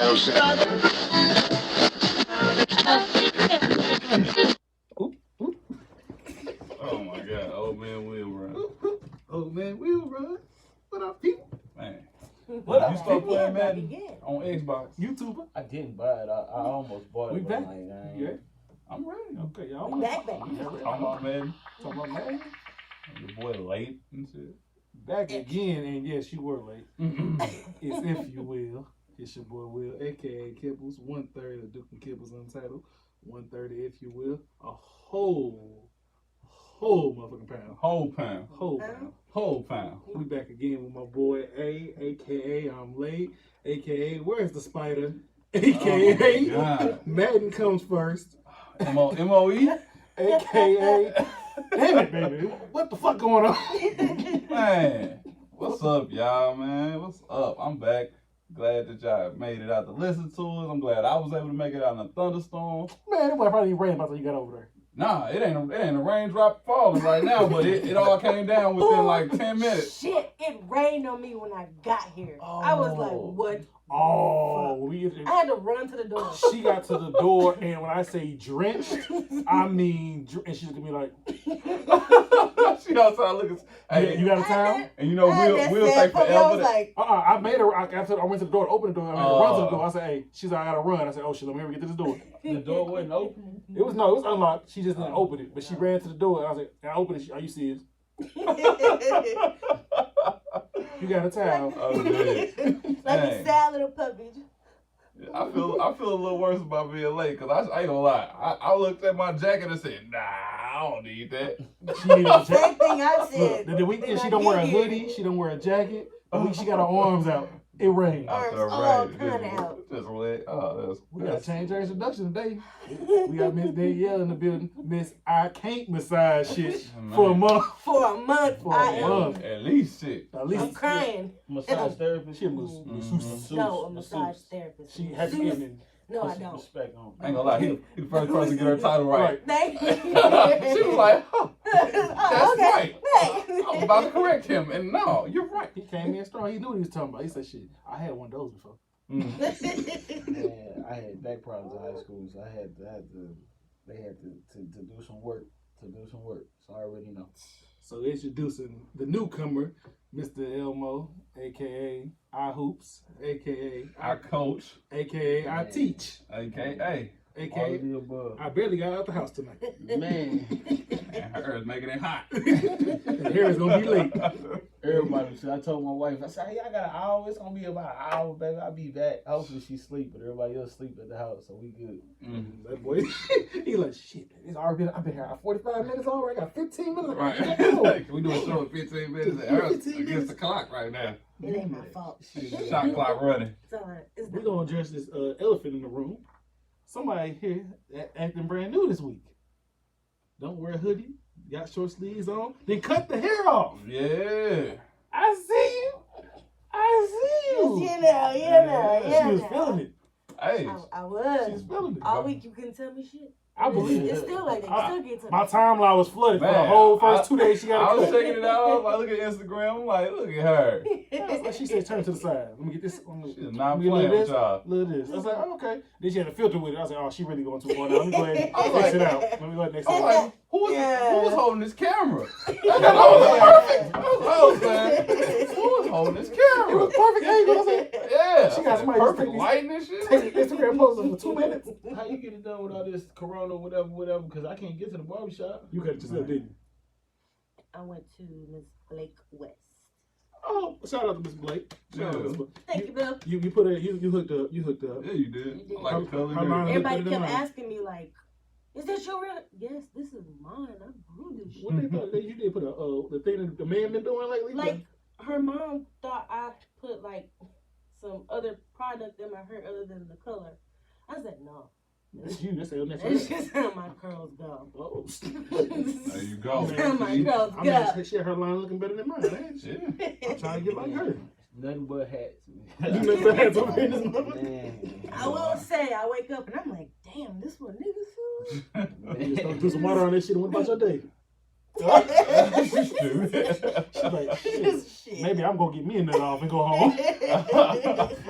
Oh my God, old man will run. Old man will run. What up, people? Man. What up? You start playing Madden on Xbox? YouTuber? I didn't buy it. I almost bought it. We back? Yeah. I'm ready. Okay, y'all. Back. Talking about Madden. Talking about Madden? Your boy late and shit. Back again, and yes, you were late. It's If You Will. It's your boy Will, a.k.a. Kibblez. 1/3 of Duke and Kibblez Untitled. 1/3 If You Will. A whole motherfucking pound. Whole pound. Whole pound. We back again with my boy A, a.k.a. I'm late, a.k.a. Where's the spider, a.k.a. Madden comes first, MOE? a.k.a. Damn it, baby. What the fuck going on? Man, what's up, y'all, man? What's up? I'm back. Glad that y'all made it out to listen to us. I'm glad I was able to make it out in a thunderstorm. Man, it wasn't probably rain by the time you got over there. Nah, it ain't a raindrop falling right now, but it all came down within like 10 minutes. Shit, it rained on me when I got here. I was like, what? Oh, I had to run to the door. She got to the door, and when I say drenched, I mean, and she's gonna be like, she outside looking. Hey, you got a towel? And you know, we'll take forever. I was like, I made her. I went to the door to open the door. I made her run to the door. I said, hey, she's like, I gotta run. I said, oh shit, let me get to this door. The door wasn't open. It was unlocked. She just didn't open it, but she ran to the door. And I was like, and I opened it. Are you serious? You got a towel. Oh, man. Like a sad little puppy. I feel a little worse about being late because I ain't gonna lie. I looked at my jacket and said, nah, I don't need that. She needed a Same jacket. thing I said. The weekend she don't wear a hoodie. She don't wear a jacket. The week she got her arms out. It rained. After a all rain, kind of out. just wet. Oh, We gotta change our introduction today. We got Miss Danielle in the building. Miss I can't massage shit for a month. For a month, For a I am. month. at least shit. At least I'm crying. Massage therapist. She a masseuse. No, a massage therapist. She has to get in. No, I don't. Respect on. I ain't gonna lie, he the first person to get her title right. Thank you. She was like, huh, that's okay. right. I was about to correct him, and no, you're right. He came in strong. He knew what he was talking about. He said, shit, I had one of those before. Man, I had back problems in high school, so they had to do some work. So I already know. So introducing the newcomer, Mr. Elmo, a.k.a. I Hoops, a.k.a. I coach, a.k.a. I Teach, a.k.a. All of the above. I barely got out the house tonight. Man. And her is making it hot. And here is gonna be late. Everybody said, I told my wife, I said, hey, I got an hour. It's gonna be about an hour, baby. I'll be back. Hopefully she sleep, but everybody else sleep at the house, so we good. That boy, he like, shit, it's already been, I've been here 45 minutes already. I got 15 minutes. Right. We doing a show in 15 minutes. Hers against the clock right now. It ain't my fault. Shot clock running. We're gonna address this elephant in the room. Somebody here acting brand new this week. Don't wear a hoodie. Got short sleeves on. Then cut the hair off. Yeah. I see you. You know. She was feeling it. Hey. I was. She's feeling it. All week you couldn't tell me shit. I believe It's it. still like that. You still get to My me. timeline was flooded for the Man, whole first 2 days she got I a was cut. checking it out. I was like, look at Instagram. I'm like, look at her. Like she said, turn to the side. Let me get this. She's not playing with y'all. Look at this. I was like, oh, okay. Then she had a filter with it. I was like, oh, she really going too far now. Let me go ahead and fix it out. Let me go ahead and fix it I was out. like, who was holding this camera? That was perfect. I was saying, who was holding this camera? It was perfect angle. I was like, Yeah. She got somebody perfect take these- lighting and shit. take the Instagram poses for 2 minutes. How you get it done with all this corona, whatever, because I can't get to the barbershop. You could have just said, didn't you? I went to Miss Blake West. Oh, shout out to Miss Blake. Shout out to Miss Blake. Thank you, Bill. You put it. You hooked up. You hooked up. Yeah, you did. I like the color. How you long- did. Everybody Put it in kept mine. asking me like, "Is this your real?" Yes, this is mine. I grew this shit. What they thought you did put the thing that the man been doing lately? Like her mom thought I put like some other product in my hair other than the color. I said no. That's you. That's That's next. just how my curls go. Oh, There you go. That's how my curls I go. mean, shit, her line looking better than mine, man. Yeah. I'm trying to get like her. Nothing but hats. You know the hats over here in this motherfucker. Man. I will say, I wake up and I'm like, damn, this what niggas do? You just throw some water on this shit and what about your day? Stupid. She's like, Shit. maybe I'm gonna get me a nut off and go home.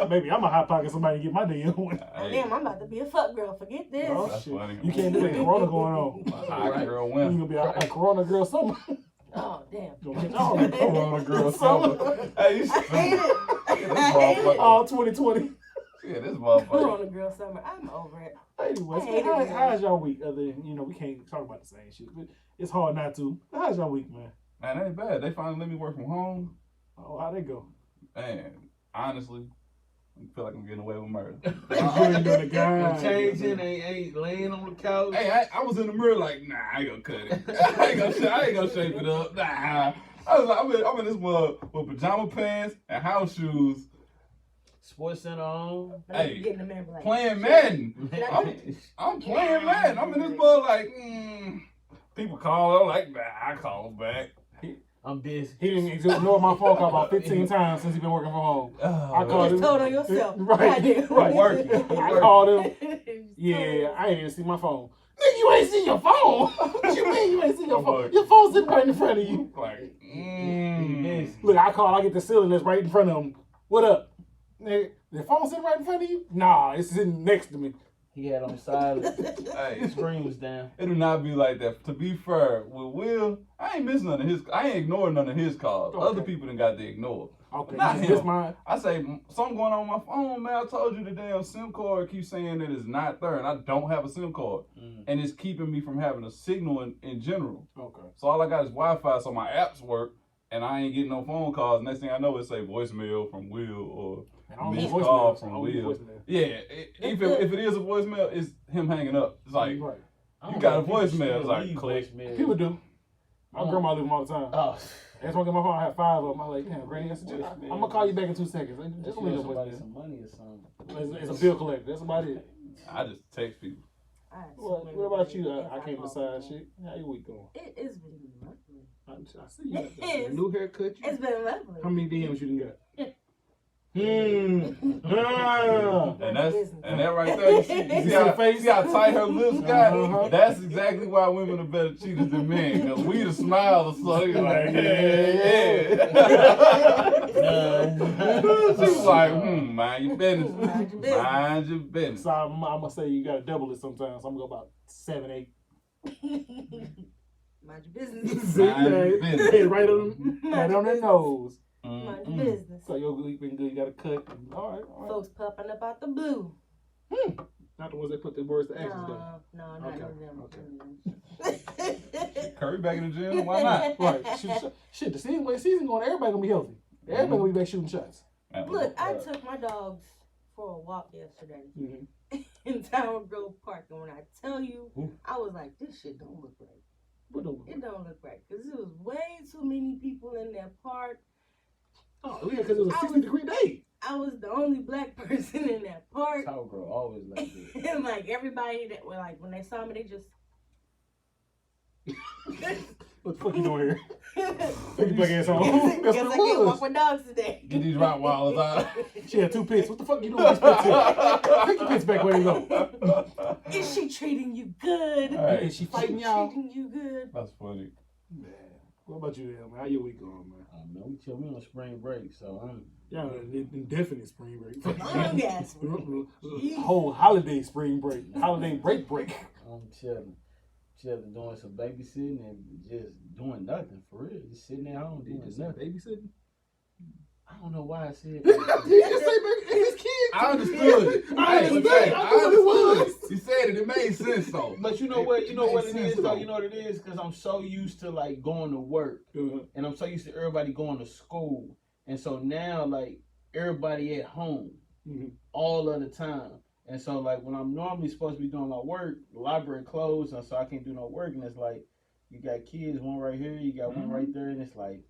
Maybe I'm a hot pocket somebody and get my damn one. Oh, damn, I'm about to be a fuck girl. Forget this. Oh, That's shit. funny. You can't do that. Corona going on. Hot girl You win. gonna be a Corona girl summer. Oh, damn. Gonna catch all the Corona girl summer. Hey, you I hate it. This I hate motherfucker. it. all 2020. Yeah, this motherfucker. Corona girl summer. I'm over it. Anyways, I hate man, it, how's y'all week? Other than, we can't talk about the same shit, but it's hard not to. How's y'all week, man? Man, that ain't bad. They finally let me work from home. Oh, how'd they go? Man, honestly, I feel like I'm getting away with murder. You ain't doing the guy. Ain't changing, ain't laying on the couch. Hey, I was in the mirror like, nah, I ain't gonna cut it. I ain't gonna shape it up. Nah. I was like, I'm in this mug with pajama pants and house shoes, Sports Center on. Hey, You get in the mirror like, playing Madden. Man. I'm playing Madden. I'm in this mug like, people call. I'm like, nah, I call back. I'm busy. He didn't ignore my phone call about 15 times since he been working from home. I you called just him. told on yourself. Right. Right. Working. I called him. Yeah, I ain't even see my phone. Nigga, you ain't see your phone. What you mean you ain't see your phone? Your phone's sitting right in front of you. Like, Look, I call, I get the ceiling that's right in front of him. What up? Nigga, the phone sitting right in front of you? Nah, it's sitting next to me. He had on silent. hey, His screen was down. it do not be like that. To be fair, with Will, I ain't missing none of his. I ain't ignoring none of his calls. Okay. Other people done got to ignore. Okay, Not this him. is mine. I say something going on with my phone, man. I told you the damn SIM card keeps saying that it's not there, and I don't have a SIM card, and it's keeping me from having a signal in general. Okay. So all I got is Wi-Fi, so my apps work, and I ain't getting no phone calls. Next thing I know, it say voicemail from Will or And I don't missed get call voicemails. from I don't get Will. voicemails. Yeah, if it is a voicemail, it's him hanging up. It's like Right. I you don't got know a if people voicemail. still It's like leave click. voicemails. People do. My grandma leave them all the time. Oh. That's why I get my phone. I have 5 of them. I'm like, damn, Granny, I'm gonna call you back in 2 seconds. Just Just leave owe them somebody voicemail. some money or something. It's a bill collector. That's about it. I just text people. What about you? I can't decide shit. How your week going? It's been lovely. I see you got that new haircut. It's been lovely. How many DMs you done got? And that right there, you see how tight her lips got? Uh-huh. That's exactly why women are better cheaters than men. Cause we the smile or something. You're like, yeah. She's like, mind your business. Mind your business. So I'm gonna say you gotta double it sometimes. So I'm gonna go about 7, 8. Mind your business. Mind your business. Hey, right on their nose. Mind your business. So your week been good. You got a cut. All right. Folks popping up out the blue. Not the ones that put the words to actions though. No, not Okay. Curry back in the gym? Why not? Right. Shit, the season going, everybody gonna be healthy. Everybody gonna be back shooting shots. Look, I took my dogs for a walk yesterday in Tower Grove Park, and when I tell you, I was like, this shit don't look right. It don't look right, because there was way too many people in that park. Oh, yeah, because it was a 60-degree day. I was the only black person in that park. Tower Girl always like this. And like everybody that were like, when they saw me, they just. What the fuck you doing here? Take your black ass home. Because That's I what can't it walk was. with dogs today. Get these Rottweilers out. She had 2 pits. What the fuck you doing with these pits here? Take your pits back where you go. Is she treating you good? Right. Is she fighting y'all? Treating you good? That's funny. Man, what about you, man? How your week going, man? Man, we chill. We on spring break, so I'm. Y'all indefinite spring break. Long ass. Whole holiday spring break. Holiday break. I'm chilling, doing some babysitting and just doing nothing for real. Just sitting at home doing nothing. Babysitting? I don't know why I said You that. just say baby, his kids. I understood it. I understood. I knew what it was. You said it. It made sense though. But you know what? You know what it makes is sense, though. though. You know what it is because I'm so used to like going to work, and I'm so used to everybody going to school, and so now like everybody at home all of the time. And so, like, when I'm normally supposed to be doing my work, the library closed, and so I can't do no work. And it's like, you got kids, one right here, you got one right there, and it's like,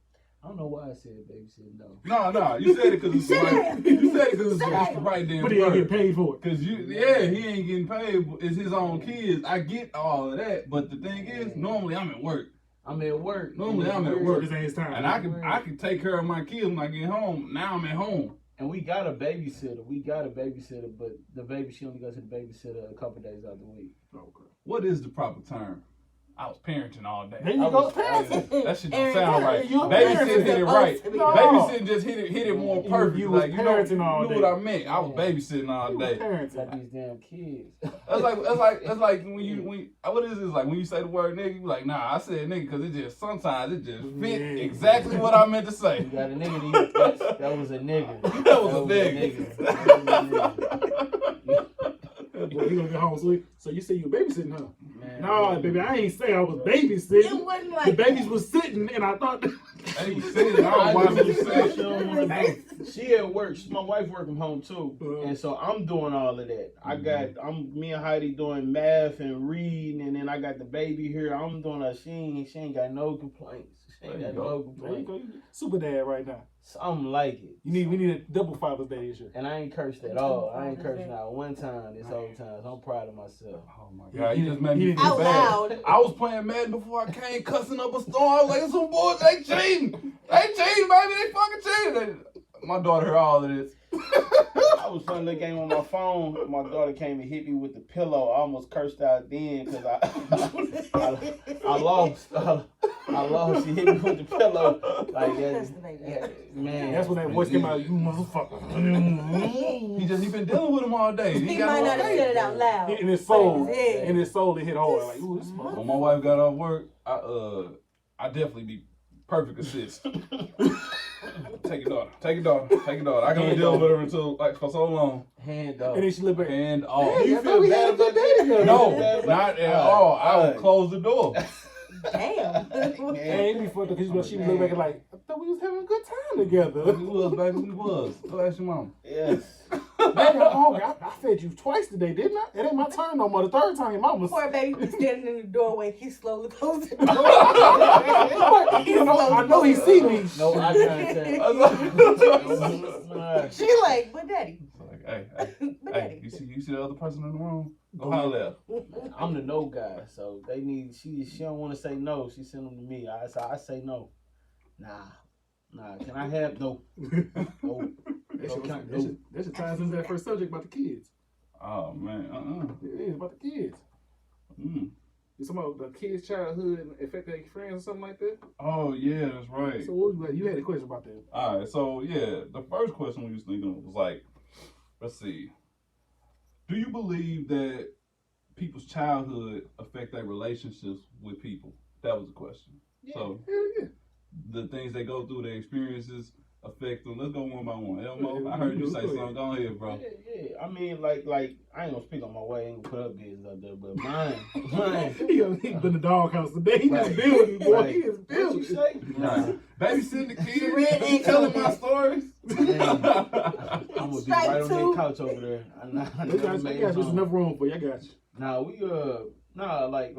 I don't know why I said babysitting, though. No, you said it because it's the right. You said it because it's the right damn But he ain't word. getting paid for it. Cause he ain't getting paid. It's his own kids. I get all of that, but the thing is, normally I'm at work. I'm at work. Normally I'm at So work, this ain't his time. and I can take care of my kids when I get home. Now I'm at home. And we got a babysitter. But the baby, she only goes to the babysitter a couple days out of the week. Okay. What is the proper term? I was parenting all day. There you go, parenting. That shit don't sound right. You Babysitting hit it right. No. Babysitting just hit it more perfect. You was like, parenting all you day. knew what I meant. I was babysitting all day. Like these damn kids. That's like when what is this like when you say the word nigga, you like, nah, I said nigga because it just sometimes it just fit exactly what I meant to say. You got a nigga that was a nigga. That was a nigga. Boy, you gonna get home sweet. So you say you babysitting, huh? Man, No, baby, I ain't say I was babysitting. It wasn't like The babies was sitting, and I thought. Hey, you said it. I don't know why you said She don't wanna know. She at work. My wife work from home too, and so I'm doing all of that. Me and Heidi doing math and reading, and then I got the baby here. I'm doing her. She ain't got no complaints. She ain't got no complaints. Super dad right now. Something like it. We need a double Father's Day this year. And I ain't cursed at all. I ain't cursed not one time this whole time. So I'm proud of myself. Oh my God, you just made me feel out bad. loud. I was playing Madden before I came, cussing up a storm. I was like, some boys, they cheating. They cheating, baby. They fucking cheating. My daughter heard all of this. I was playing the game on my phone. My daughter came and hit me with the pillow. I almost cursed out then because I lost. I lost. She hit me with the pillow. Like that. Man. That's when that voice came out. You motherfucker. He been dealing with him all day. He might not have said it out loud. In his soul. But it did. In his soul, it hit hard. Like, ooh, this When my wife got off work, I definitely be perfect assist. Take your daughter. I can deal with her until for so long. Hand off. And then she looked back. Hand off. You feel bad about that? No, not at all. I would close the door. Damn. And before because she looked back and like, I thought we was having a good time together. We was, baby. We was. Go ask your mom. Yes. Baby, I'm hungry. I fed you twice today, didn't I? It ain't my turn no more. The third time, your mama was. Poor baby was standing in the doorway. He slowly closed the door. I know he see me. No eye contact. She like, but daddy. Like, hey, you see the other person in the room? Go holler at her. I'm the no guy, so they need. She don't want to say no. She send them to me. I say no. Nah. Can I have no? No. That should tie us into that first subject about the kids. Oh man, It is about the kids. It's about the kids' childhood and affect their friends or something like that. Oh yeah, that's right. So what you had a question about that? All right, so yeah, the first question we was thinking of was like, let's see, do you believe that people's childhood affect their relationships with people? That was the question. Yeah, So hell yeah. the things they go through, their experiences affect them. Let's go one by one. Elmo, I heard you say something. Go ahead, bro. Yeah. I mean, like I ain't gonna speak on my way. I ain't gonna put up business up there, but mine. He been in the doghouse today. He just Right. building, boy. Right. He is What you building. say? Nah. Babysitting the kids, Red telling my stories. Man, I'm gonna be Strike right on two. that couch over there. I I got you. There's enough room for you. I got you. Nah, like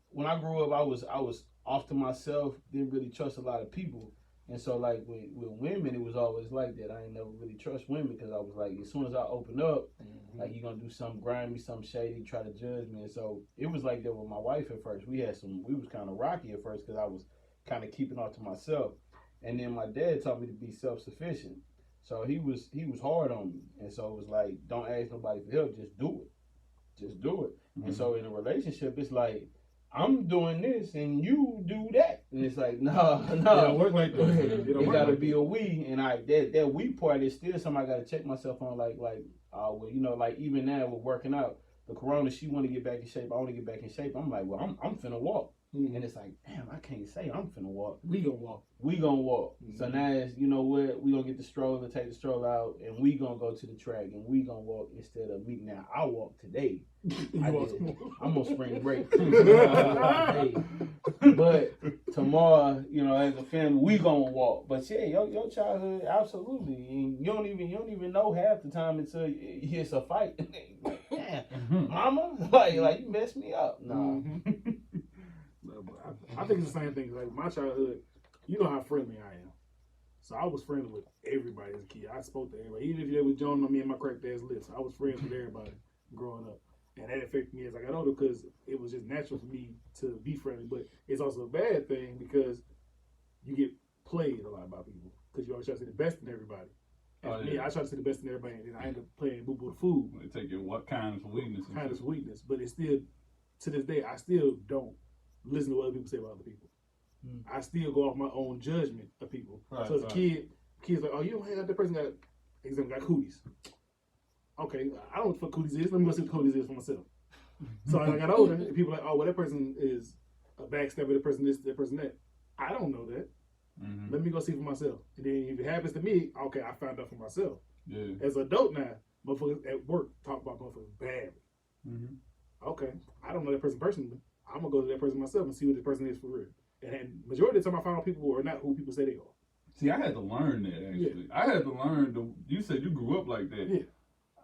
when I grew up, I was off to myself. Didn't really trust a lot of people, and so like with women, it was always like that. I ain't never really trust women because I was like, as soon as I open up, like you gonna do something grimy, something shady, try to judge me. And so it was like that with my wife at first. We was kind of rocky at first because I was kind of keeping off to myself, and then my dad taught me to be self-sufficient. So he was hard on me, and so it was like, don't ask nobody for help, just do it. And so in a relationship, it's like, I'm doing this and you do that, and it's like, no, It don't work like that. it gotta be a we, and that we part is still something I gotta check myself on, like well, like even now with working out, the corona, she want to get back in shape, I want to get back in shape. I'm like, well, I'm finna walk. And it's like, damn, I can't say I'm finna walk. We gonna walk. So now it's, you know what, we gonna get the stroller, take the stroller out, and we gonna go to the track, and we gonna walk instead of me. Now, I walk today. I'm on spring break. Hey. But tomorrow, as a family, we gonna walk. But yeah, your childhood, absolutely. And you don't even know half the time until it's a fight. Damn, mama, like you messed me up. Nah. I think it's the same thing. Like my childhood, you know how friendly I am. So I was friendly with everybody as a kid. I spoke to everybody. Even if they was joining me and my cracked ass lips, I was friends with everybody growing up. And that affected me as I got older because it was just natural for me to be friendly. But it's also a bad thing because you get played a lot by people because you always try to see the best in everybody. And for me, I try to see the best in everybody, and then I end up playing boo-boo the fool. They take your what kind of weakness? Kind of weakness. But it's still, to this day, I still don't listen to what other people say about other people. I still go off my own judgment of people. Right, so as a kid, kids like, oh, you don't hang out that person got cooties. Okay, I don't know what the fuck cooties is. Let me go see what cooties is for myself. So as I got older, people are like, oh, well, that person is a backstabber, that person this, that person that. I don't know that. Mm-hmm. Let me go see for myself. And then if it happens to me, okay, I found out for myself. Yeah. As an adult now, motherfuckers at work talk about motherfuckers badly. Mm-hmm. Okay, I don't know that person personally. I'm gonna go to that person myself and see what this person is for real. And majority of the time, I find out people are not who people say they are. See, I had to learn that actually. Yeah. I had to learn. You said you grew up like that. Yeah.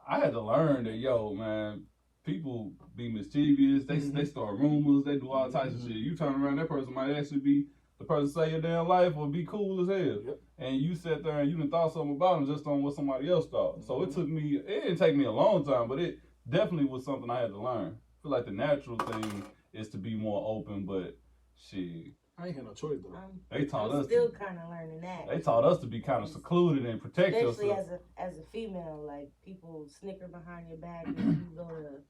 I had to learn that, yo, man, people be mischievous. They start rumors. They do all types of shit. You turn around, that person might actually be the person say your damn life or be cool as hell. Yep. And you sat there and you done thought something about them just on what somebody else thought. So it didn't take me a long time, but it definitely was something I had to learn. I feel like the natural thing is to be more open, but shit. I ain't had no choice though. They taught us. Still kind of learning that. They taught us to be kind of secluded and protect yourself. Especially as a female, like people snicker behind your back and you go to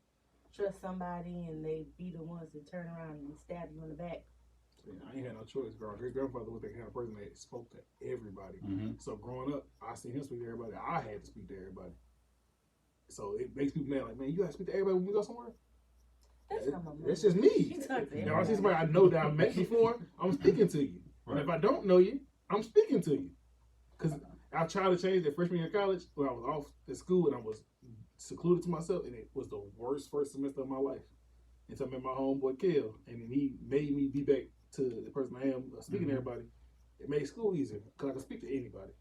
trust somebody and they be the ones that turn around and stab you in the back. Yeah, I ain't had no choice, girl. His grandfather was the kind of person that spoke to everybody. Mm-hmm. So growing up, I seen him speak to everybody. I had to speak to everybody. So it makes people mad. Like, man, you gotta speak to everybody when we go somewhere. That's just me. Now I see somebody I know that I met before, I'm speaking to you. Right. And if I don't know you, I'm speaking to you. Because I tried to change that freshman year of college when I was off at school and I was secluded to myself, and it was the worst first semester of my life. Until I met my homeboy Kel, and then he made me be back to the person I am, speaking to everybody. It made school easier because I could speak to anybody.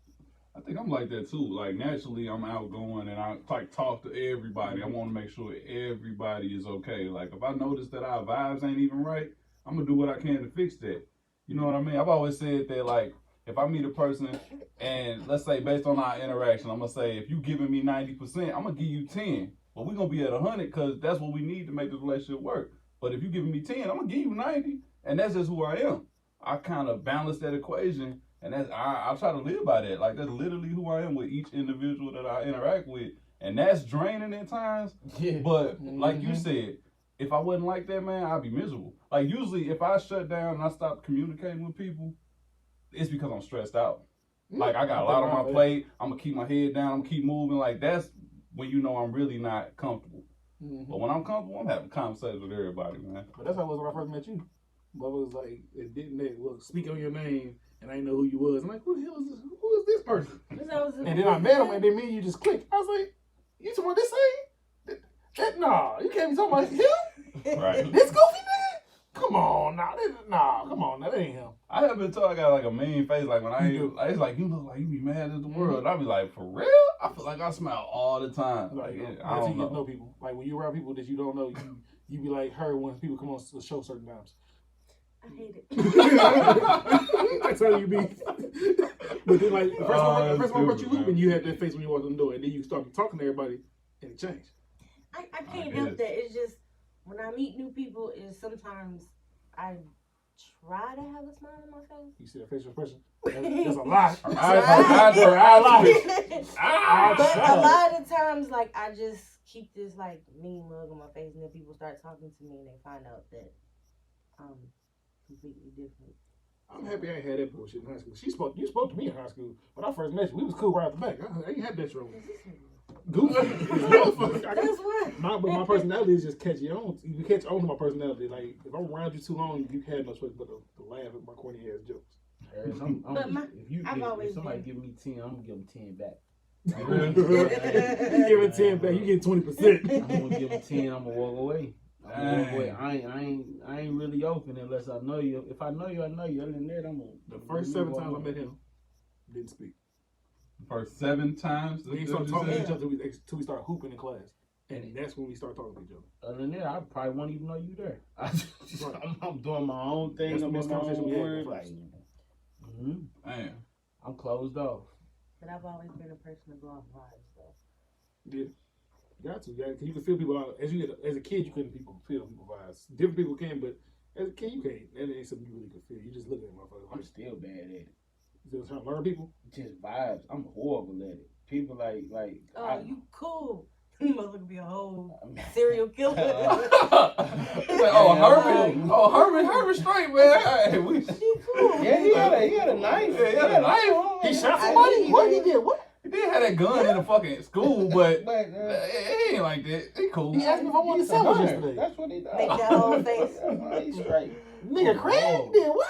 I think I'm like that too. Like naturally, I'm outgoing and I like talk to everybody. I want to make sure everybody is okay. Like if I notice that our vibes ain't even right, I'm gonna do what I can to fix that. You know what I mean? I've always said that like if I meet a person and let's say based on our interaction, I'm gonna say if you giving me 90%, I'm gonna give you 10. But we're gonna be at 100 because that's what we need to make this relationship work. But if you giving me 10, I'm gonna give you 90, and that's just who I am. I kind of balance that equation. And that's I try to live by that. Like that's literally who I am with each individual that I interact with. And that's draining at times. Yeah. But like you said, if I wasn't like that, man, I'd be miserable. Like usually if I shut down and I stop communicating with people, it's because I'm stressed out. Like I got a lot on my plate. I'm gonna keep my head down, I'm gonna keep moving. Like that's when you know I'm really not comfortable. But when I'm comfortable, I'm having conversations with everybody, man. But that's how it was when I first met you. Bubba was like, it didn't speak on your name. And I didn't know who you was. I'm like, who the hell is this? Who is this person? And then I met him, and then me and you just clicked. I was like, you talking about this thing? Nah, you can't be talking about him? Right. This goofy nigga? Come on, come on, that ain't him. I have been told I got like a mean face, like when it's like, you look like you be mad at the world. And I be like, for real? I feel like I smile all the time. Like, I don't know people. Like when you around people that you don't know, you be like her when people come on the show certain times. I hate it. That's how you be. But then, like, the first one brought you up, and you had that face when you walked in the door, and then you start talking to everybody, and it changed. I can't help that. It's just when I meet new people, is sometimes I try to have a smile on my face. You see that facial expression? That's a lie. But a lot of times, like, I just keep this like mean mug on my face, and then people start talking to me, and they find out that completely different. I'm happy I ain't had that bullshit in high school. You spoke to me in high school. When I first met you, we was cool right out the back. I ain't had that trouble. Goofy. That's what. My personality is just catchy on. You catch on to my personality. Like if I'm around you too long, you had no choice but to laugh at my corny ass jokes. If somebody give me 10, I'm gonna give them 10 back. You give it 10 back, you get 20%. I'm gonna give them 10. I'm gonna walk away. I ain't really open unless I know you. If I know you, I know you. Other than that, I'm gonna. The first 7 times I met him, didn't speak. First 7 times? We started talking to each other until we started hooping in class. And that's when we started talking to each other. Other than that, I probably won't even know you there. I'm doing my own thing. I'm doing my own word. Damn. I'm closed off. But I've always been a person to go off vibes, though. Yeah. You got to. You can feel people out. As a kid, you couldn't feel people vibes. Different people can, but as a kid, you can't. That ain't something you really can feel. You just look at motherfuckers. I'm still bad at it. You still trying to learn people? Just vibes. I'm horrible at it. People like. You cool. Motherfucker be a whole serial killer. He's like, Herman straight, man. Hey, She cool. Yeah, he had a knife. Yeah, he had a knife. He shot somebody? What he did? What? He did have that gun in the fucking school, but But he ain't like that. He cool. He asked me if I wanted to sandwich hunter. yesterday. That's what he does. Make that whole face. He's straight. Nigga, Craig did what?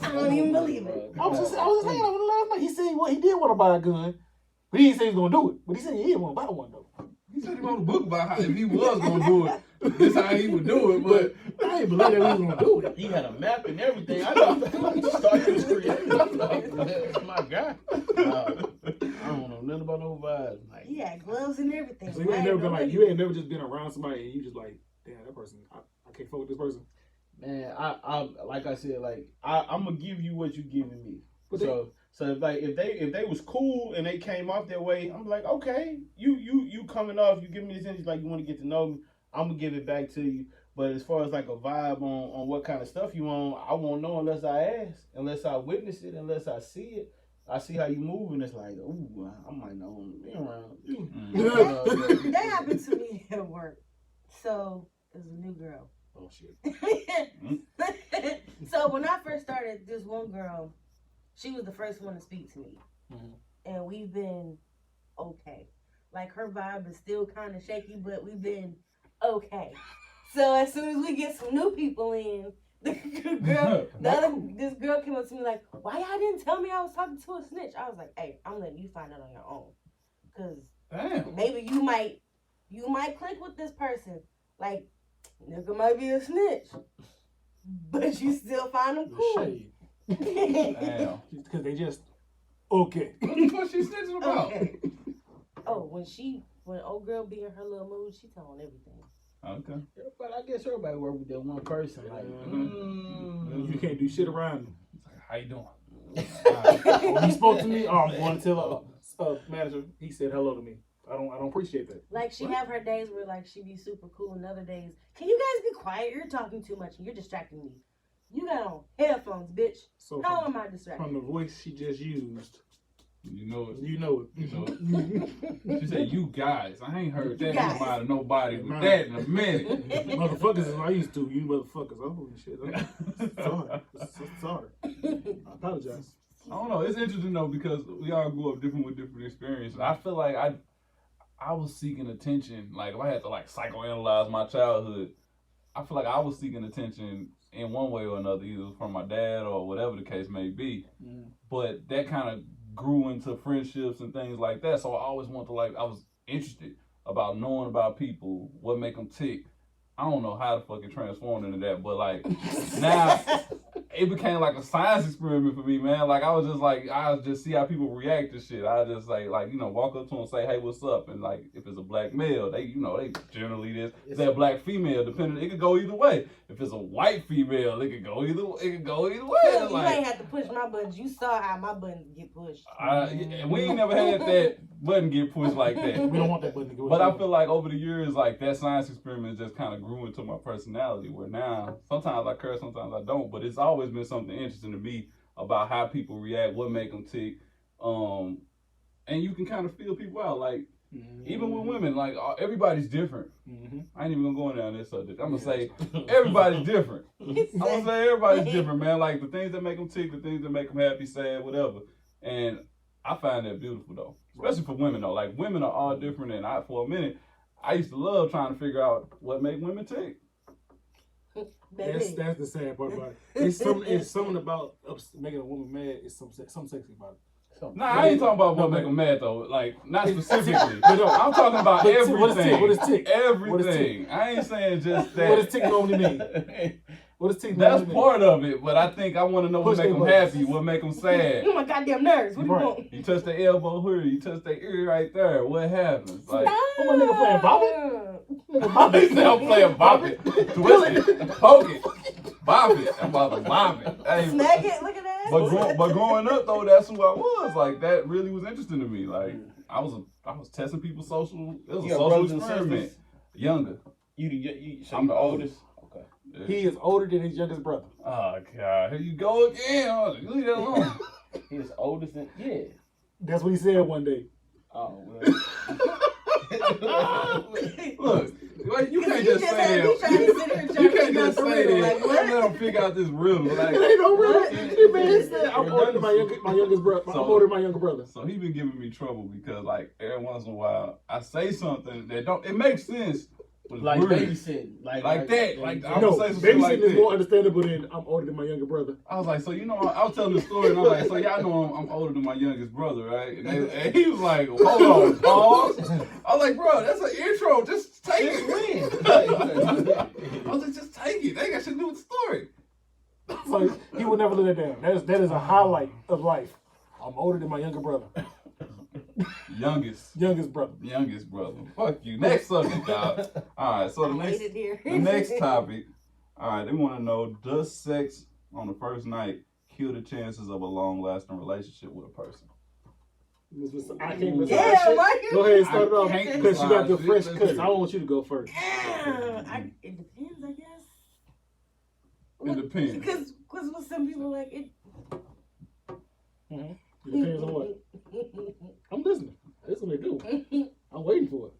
I don't even believe it. I was just hanging out with him last night. He said he did want to buy a gun, but he didn't say he was gonna do it. But he said he didn't want to buy one though. He said he wrote a book about how if he was gonna do it, this how he would do it. But I didn't believe that he was gonna do it. He had a map and everything. I just started his creating. That's my guy. I don't know nothing about no vibes. Like, He had gloves and everything. So you ain't never been like, you ain't never just been around somebody and you just like, damn, that person, I can't fuck with this person. man, I like I said, like I'm gonna give you what you giving me. But So if they was cool and they came off their way, I'm like, okay, you coming off, you give me this energy, like you want to get to know me, I'm gonna give it back to you. But as far as like a vibe on what kind of stuff you on, I won't know unless I ask, unless I witness it, unless I see it. I see how you move, and it's like, ooh, I might not want to be around you. That happened to me at work. So it was a new girl. Oh shit. So when I first started, this one girl, she was the first one to speak to me. Mhm. And we've been okay. Like her vibe is still kind of shaky, but we've been okay. So as soon as we get some new people in, this girl came up to me like, why y'all didn't tell me I was talking to a snitch? I was like, hey, I'm letting you find out on your own. Cause maybe you might click with this person. Like, nigga might be a snitch. But you still find them cool. damn. Because they just, okay. What the fuck she snitching about? Okay. Oh, when old girl be in her little mood, she telling everything. Okay. But I guess everybody work with that one person. Like, You can't do shit around him. It's like, how you doing? When he spoke to me, I'm going to tell manager, he said hello to me. I don't appreciate that. Like she have her days where like she be super cool and other days, can you guys be quiet? You're talking too much and you're distracting me. You got on headphones, bitch. So How am I distracted? from the voice she just used, You know it. you know it. You know it. She said, you guys. I ain't heard that Guys. about nobody with that in a minute. Motherfuckers is I used to. You motherfuckers. Oh shit. I'm sorry. I apologize. I don't know. It's interesting though because we all grew up different with different experiences. I feel like I was seeking attention. Like if I had to like psychoanalyze my childhood, I feel like I was seeking attention in one way or another, either from my dad or whatever the case may be. Mm. But that kind of grew into friendships and things like that. So I always wanted to I was interested about knowing about people, what make them tick. I don't know how to fucking transform into that, but like now it became like a science experiment for me, man. Like I was just see how people react to shit. I just like walk up to them and say, hey, what's up? And like if it's a black male, they generally this. If they're a black female, depending, it could go either way. If it's a white female, it could go either way. You Like, ain't have to push my buttons. You saw how my buttons get pushed. we ain't never had that button get pushed like that. We don't want that button to go. But I feel like over the years, like that science experiment just kind of grew into my personality. Where now, sometimes I curse, sometimes I don't. But it's always been something interesting to me about how people react, what make them tick, and you can kind of feel people out. Like even with women, like everybody's different. I ain't even gonna go in down this subject. I'm gonna say everybody's different. I'm gonna say everybody's different, man. Like the things that make them tick, the things that make them happy, sad, whatever. And I find that beautiful though, especially for women though. Like women are all different, and for a minute, I used to love trying to figure out what make women tick. That's the sad part about it. It's something about making a woman mad. It's something sexy about it. Nah, I ain't talking about what make them mad though. Like not specifically. But no, I'm talking about everything. What is tick? Everything. I ain't saying just that. What does tick normally mean? What does tick That's normally mean? part of it, but I think I want to know what make them happy, what make them sad. Oh my goddamn nerves. What do you want? You touch the elbow here, you touch the ear right there. What happens? Like, oh, my nigga playing bop it? he said I'm playing bop it, twist it, poke it, bop it. I'm about to bop it. Hey, Smack it. Look at that. but growing up though, that's who I was. Like that really was interesting to me. Like I was testing people's social. It was a social experiment. Younger. So I'm you the oldest. Okay. Yeah. He is older than his youngest brother. Oh God, here you go again. Leave that alone. He is oldest than That's what he said one day. Oh well. Look, like, you can't just say that. You can't just say that. Let them figure out this riddle. Like, it ain't no riddle. This man said I'm older than my youngest brother. I'm older than my younger brother. So he been giving me trouble because, like, every once in a while, I say something that don't. It makes sense. Like babysitting, like that. Like, I'm no, gonna say something like babysitting is that. more understandable than I'm older than my younger brother. I was like, so you know, I was telling the story, and I was like, so y'all know I'm older than my youngest brother, right? And he was like, hold on, pause. I was like, bro, that's an intro. Just take it. I was like, just take it. They got shit to do with the story. So he would never let that down. That is a highlight of life. I'm older than my younger brother. Youngest brother. Fuck you. Next subject, dog. All right, so the next topic. All right, they want to know: does sex on the first night kill the chances of a long-lasting relationship with a person? I can't. Yeah, go ahead and start it off because you got the fresh cuts. I want you to go first. It depends, I guess. It depends. Because with some people, like it. Mm-hmm. It depends on what. I'm listening. That's what they do. I'm waiting for it.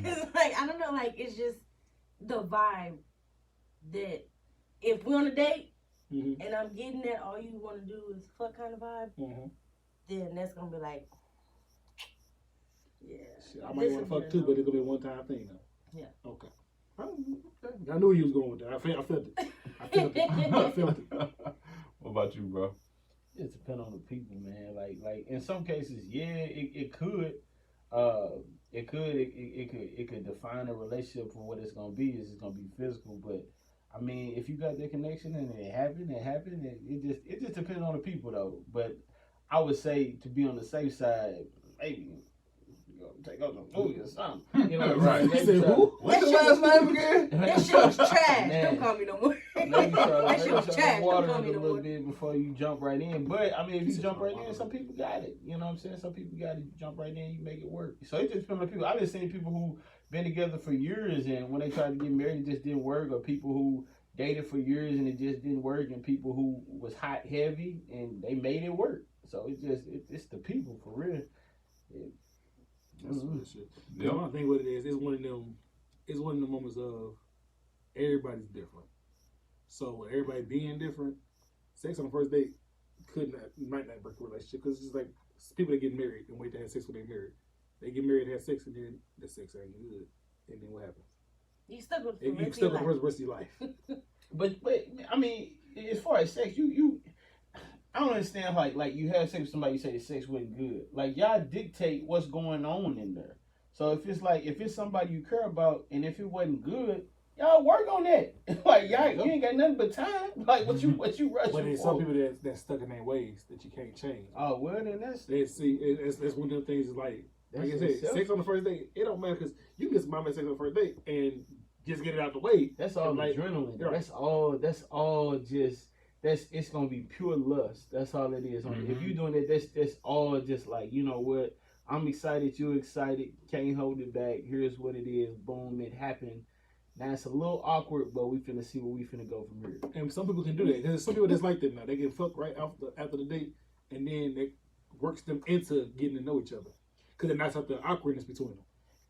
It's like, I don't know, like, it's just the vibe that if we're on a date and I'm getting that all you want to do is fuck kind of vibe, then that's going to be like, yeah. Shit, I might want to fuck too, but it's going to be a one-time thing, though. Yeah. Okay. I knew you was going with that. I felt it. I felt it. What about you, bro? It depends on the people, man. Like in some cases, yeah, it could define a relationship for what it's gonna be. It's gonna be physical, but I mean, if you got that connection and it happened. It just depends on the people, though. But I would say to be on the safe side, maybe take out the movie or something. You know, right? What's your last name again? That shit was trash. Don't call me no more. That shit was trash. Water Don't call me a no little more. bit before you jump right in. But I mean, if you jump right in, some people got it. You know what I'm saying? Some people got it. You jump right in, you make it work. So it just depends on people. I've just seen people who been together for years, and when they tried to get married, it just didn't work. Or people who dated for years and it just didn't work, and people who was hot heavy and they made it work. So it's the people for real. That's what shit. Yeah. I think what it is, it's one of them moments of everybody's different. So with everybody being different, sex on the first date might not break a relationship, because it's just like people that get married and wait to have sex when they're married. They get married, have sex, and then the sex ain't good. And then what happens? You stuck with the rest of your life. But I mean, as far as sex, you I don't understand how, like you have sex with somebody, you say the sex wasn't good. Like, y'all dictate what's going on in there. So if it's somebody you care about, and if it wasn't good, y'all work on that. Like, y'all, you ain't got nothing but time. Like, what you rushing for? But there's some people that's stuck in their ways that you can't change. Oh, well, then that's one of them things. Is like I said, sex on the first date, it don't matter, because you can get some sex on the first date and just get it out the way. That's all adrenaline. Right. That's all just. It's gonna be pure lust. That's all it is. If you're doing it, that's all just like, you know what? I'm excited. You're excited. Can't hold it back. Here's what it is. Boom, it happened. Now it's a little awkward, but we finna see where we finna go from here. And some people can do that. There's some people that's like that now. They get fucked right after the date, and then it works them into getting to know each other, because it knocks out the awkwardness between them.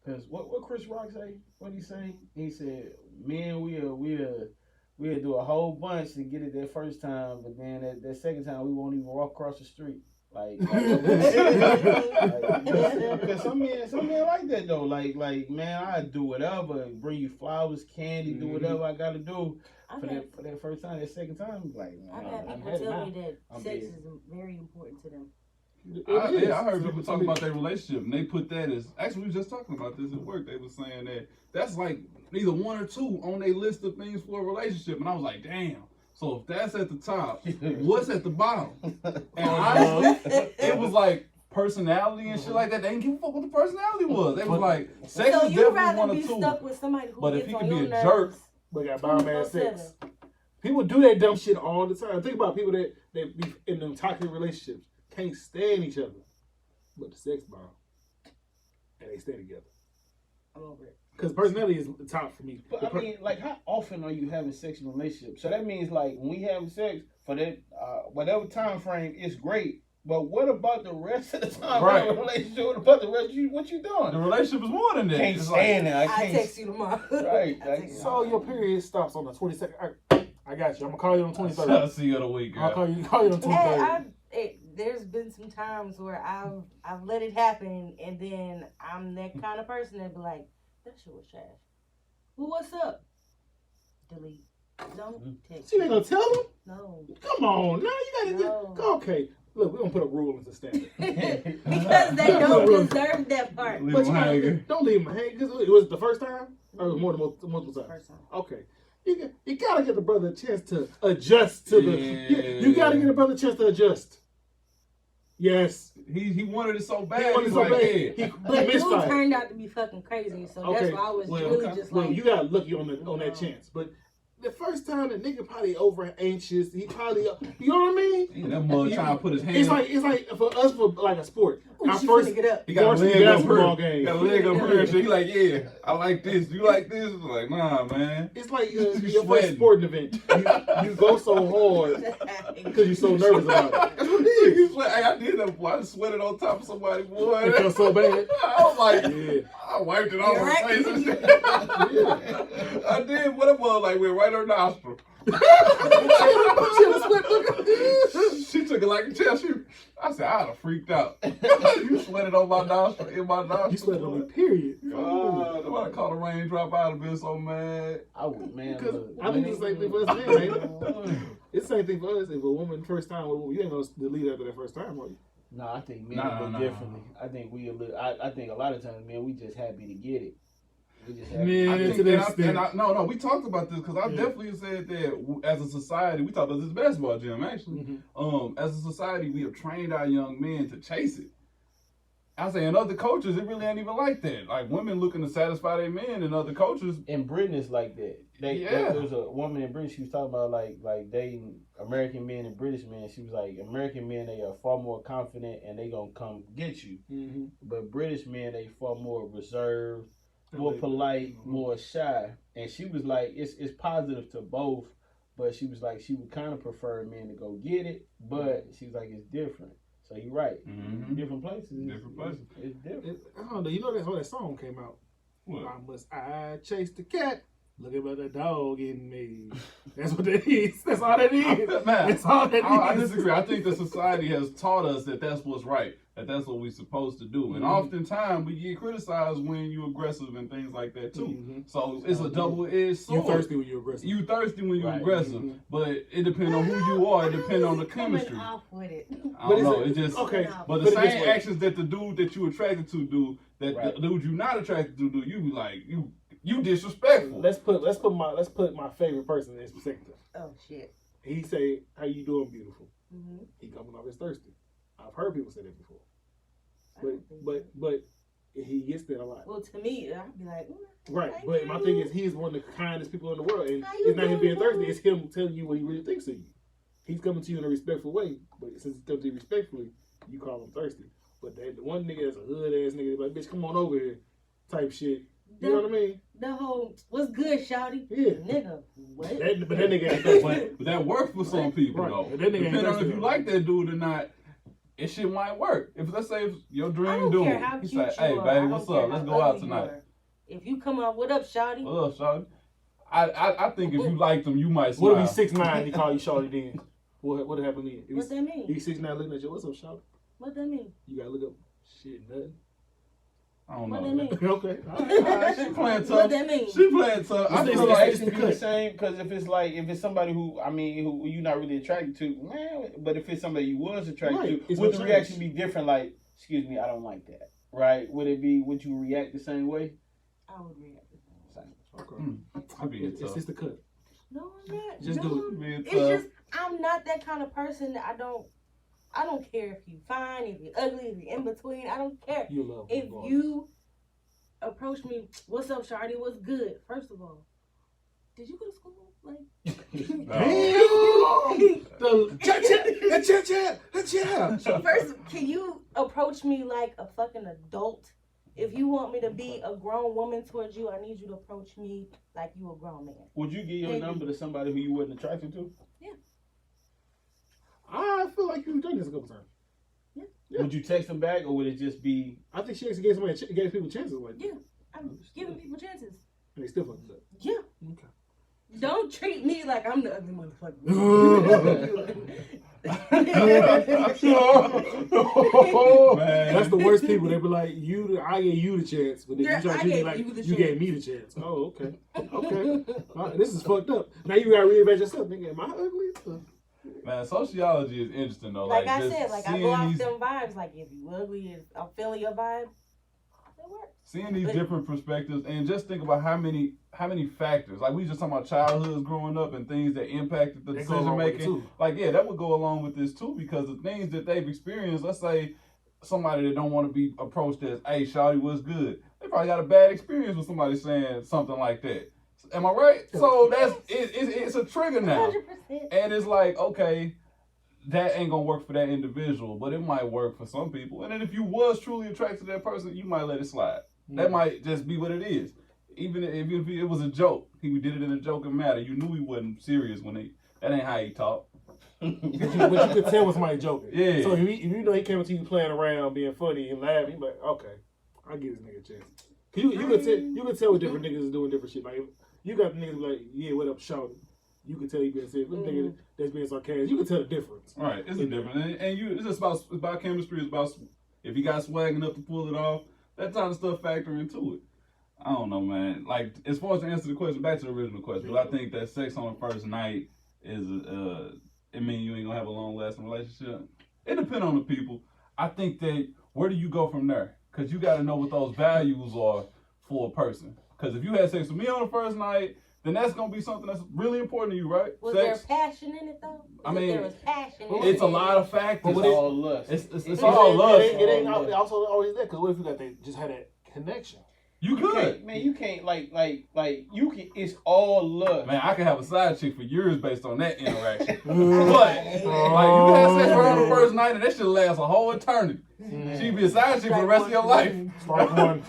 Because what Chris Rock say? What he say? He said, "Man, we'll do a whole bunch to get it that first time, but then that second time we won't even walk across the street." Like because some men like that though. Like man, I do whatever, bring you flowers, candy, do whatever I gotta do for that first time. That second time, like man, I've had people tell me that sex is very important to them. I heard people talk about their relationship, and they put that as, actually we were just talking about this at work. They were saying that's like either one or two on their list of things for a relationship, and I was like, damn. So if that's at the top, what's at the bottom? And honestly, it was like personality and shit like that. They didn't give a fuck what the personality was. They was like, sex is definitely one or two. Stuck with somebody who but if he could be a jerk, but got bomb-ass sex. People do that dumb shit all the time. Think about people that be in them toxic relationships, can't stand each other, but the sex bomb, and they stay together. I'm over it. Because personality is the top for me. But I mean, like, how often are you having sex in a relationship? So that means, like, when we have sex for that whatever time frame, it's great. But what about the rest of the time? Right. In a relationship, what about the rest of you? What you doing? The relationship is more than that. Can't It's stand it. I I can't. text you tomorrow. Right. I text you So your period stops on the 22nd. I got you. I'm gonna call you on the 23rd. I'll see you in a week, I'll girl. call you on the 23rd. There's been some times where I've let it happen, and then I'm that kind of person that be like, that shit was trash. Well, what's up? Delete. Don't text. So you ain't gonna tell them? No. Come on, now you gotta No. get. Okay, look, we're gonna put a rule into standard. Because they don't deserve that part. Leave But them you hanging. gotta, don't leave them hanging. Cause it was the first time, or it was more than multiple times. First time. Okay. You gotta get the brother a chance to adjust to the. You gotta get the brother a chance to adjust. Yes. He wanted it so bad. He wanted He's so like, bad. yeah. But dude misfired. turned out to be fucking crazy, so that's why I was really just like. you got lucky on that chance, but the first time the nigga probably over anxious. He probably, you know what I mean? Yeah, that mother trying to put his hand. It's like for us for like a sport. Ooh, Our she first finna get up. He got a varsity leg up basketball here. game. Got a leg up here. So he like, yeah, I like this. You like this? I'm like, nah, man. It's like You your first sweating. sporting event. You go so hard because you're so nervous about it. That's what it is. You sweat. Hey, I did that before. I sweated on top of somebody, boy. It felt so bad. I was like, Yeah. I wiped it off You're her right. face and shit. I did. What it was like, went right her nostril. She took it like a chair. I said, I'd have freaked out. You sweated on my nostril, in my nostril. You sweat on me, period. God, if I'd caught a raindrop, I'd have been so mad. I would, man. Because Look, I think it's the same thing for us men, ain't it? It's the same thing for us. If a woman first time, you ain't gonna delete after that first time, are you? No, I think men No, look no. differently. I think we a little. I think a lot of times, man, we just happy to get it. We just happy. Man, I to think that that extent. no, we talked about this because I Yeah. definitely said that as a society, we talked about this basketball gym actually. Mhm. As a society, we have trained our young men to chase it. I say in other cultures, it really ain't even like that. Like women looking to satisfy their men, and other cultures, In Britain, it's like that. Yeah. There was a woman in Britain. She was talking about like dating American men and British men. She was like, American men, they are far more confident and they gonna come get you. Mm-hmm. But British men, they far more reserved, more Like- polite, Mhm. more shy. And she was like, it's positive to both, but she was like, she would kind of prefer men to go get it, but she was like, it's different. So you're right. Mhm. Different places. Different places. It's different. I don't know. You know that's how that song came out. What? Why must I chase the cat? Look at the dog in me. That's what that is. That's all that is. Man, That's all that I is. disagree. I think the society has taught us that that's what's right, that that's what we're supposed to do. And Mhm. oftentimes we get criticized when you're aggressive and things like that too. Mhm. So it's a double-edged sword. You thirsty when you're aggressive. You thirsty when you're Right. aggressive, Mhm. but it depends on who you are. It depends on the Coming chemistry. off with it. I But don't is know. it- It just okay. But Put the it this same way. actions that the dude that you attracted to do, that Right. the dude you not attracted to do, you be like you disrespectful. Let's put my favorite person in his perspective. Oh shit. He say, "How you doing, beautiful?" Mm-hmm. He coming off as thirsty. I've heard people say that before, I don't think but he gets that a lot. Well, to me, I'd be like, Right, thank but my you. thing is, he's one of the kindest people in the world, and How you it's not him being doing, thirsty; boo? it's him telling you what he really thinks of you. He's coming to you in a respectful way, but since he comes to you respectfully, you call him thirsty. But the one nigga that's a hood ass nigga, like, bitch, come on over here, type shit. You know what I mean? the whole, what's good, shawty? Yeah. Nigga, what? But that nigga ain't thirsty. But that works for some people Right. though. But that nigga ain't Depending on thirsty, if you though. like that dude or not, it shit might work. If let's say if your I dream don't dude, care how he cute say, you "Hey, are. baby, I don't what's care up? Let's how go out ugly you tonight." are. If you come up, what up, shawty? What up, shawty? I think if you liked him, you might What smile. if he's 6'9", he call you shawty then? What happened then? If What that mean? he's 6'9", looking at you, what's up, shawty? What that mean? You gotta look up. Shit, nothing. I don't What know. that mean? Okay. She playing What tough. that mean? She playing tough. I It's feel the like Reaction be the same because if it's somebody who who you're not really attracted to, man. But if it's somebody you was attracted Right. to, It's would no the change. reaction be different? Like, excuse me, I don't like that. Right? Would you react the same way? I would react. Okay. I be It's tough. just a cut. No, I'm not. Just no, do it. Being It's tough. just I'm not that kind of person. That I don't care if you fine, if you're ugly, if you're in between. I don't care. You love If regardless. you approach me, what's up, Shardy? What's good? First of all, did you go to school? Like, first, can you approach me like a fucking adult? If you want me to be a grown woman towards you, I need you to approach me like you a grown man. Would you give your Maybe. number to somebody who you wasn't attracted to? I feel like you've done this a couple times. Yeah. Would you text them back, or would it just be? I think she actually gave people chances like that. Yeah, I'm giving people chances. And they still fucked up. Yeah. Okay. Don't treat me like I'm the ugly motherfucker. Man. That's the worst people. They be like, I gave you the chance, but then Yeah, you try to treat me like you gave me the chance. Oh, okay. Okay. All right, this is fucked up. Now you gotta reevaluate yourself. Nigga, am I ugly? Man, sociology is interesting though. Like I just said, like I seeing go off these, them vibes. Like if you ugly, if I'm feeling your vibe, it works. seeing these different perspectives, and just think about how many factors. Like we just talking about childhoods growing up and things that impacted the decision making. Like that would go along with this too, because the things that they've experienced. Let's say somebody that don't want to be approached as, "Hey, shawty, what's good?" They probably got a bad experience with somebody saying something like that. Am I right? So it's a trigger now, 100%. and it's like, okay, that ain't gonna work for that individual, but it might work for some people. And then if you was truly attracted to that person, you might let it slide. That might just be what it is. Even if it was a joke, he did it in a joking manner. You knew he wasn't serious that ain't how he talked. But you could tell when somebody joking. Yeah. So if you know he came to you playing around, being funny and laughing, you like, okay, I'll give this nigga a chance. You can tell what different niggas is doing different shit. Like you got the niggas like, yeah, what up, shouting. You can tell you being serious. With nigga that's being sarcastic, you can tell the difference. Right, it's a difference, and it's just about chemistry. It's about if you got swag enough to pull it off. That kind of stuff factor into it. I don't know, man. Like as far as to answer the question, back to the original question, but I think that sex on the first night is it mean you ain't gonna have a long lasting relationship. It depends on the people. I think that where do you go from there? Because you got to know what those values are for a person. Because if you had sex with me on the first night, then that's gonna be something that's really important to you, right? Was sex. there passion in it though? I mean, there was passion in it's it. a lot of factors. It's all lust. It's all lust. It ain't also always that. Because what if you got just had that connection? You could. You can't like you can. It's all lust. Man, I could have a side chick for years based on that interaction. But like you had sex with her on the first night, and that shit lasts a whole eternity. She'd be a side chick for the rest of your life. Strike one.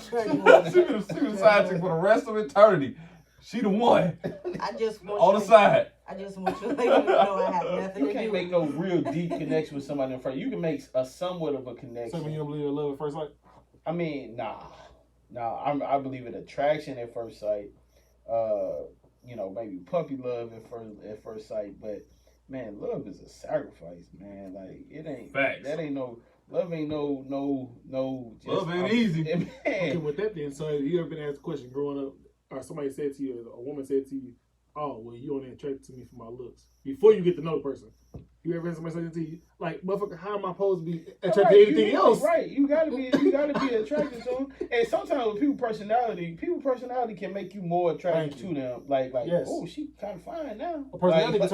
She'd be a side chick for the rest of eternity. She the one. I just want on the side. I just want you to know I have nothing You to can't do. make no real deep connection with somebody in front. You can make a somewhat of a connection. So when you don't believe in love at first sight? I mean, nah. I believe in attraction at first sight. Maybe puppy love at first sight. But man, love is a sacrifice, man. Like it ain't. Facts. That ain't no. Love ain't no. Love ain't easy. Man. Okay, with that then, so have you ever been asked a question growing up, or somebody said to you, a woman said to you, "Oh, well, you only attracted to me for my looks," before you get to know the person? You ever had somebody say that to you? Like, motherfucker, how am I supposed to be attracted to anything else? Right, you gotta be attracted to them. And sometimes with people's personality can make you more attracted to them. Like, yes. Oh, she kind of fine now. A personality can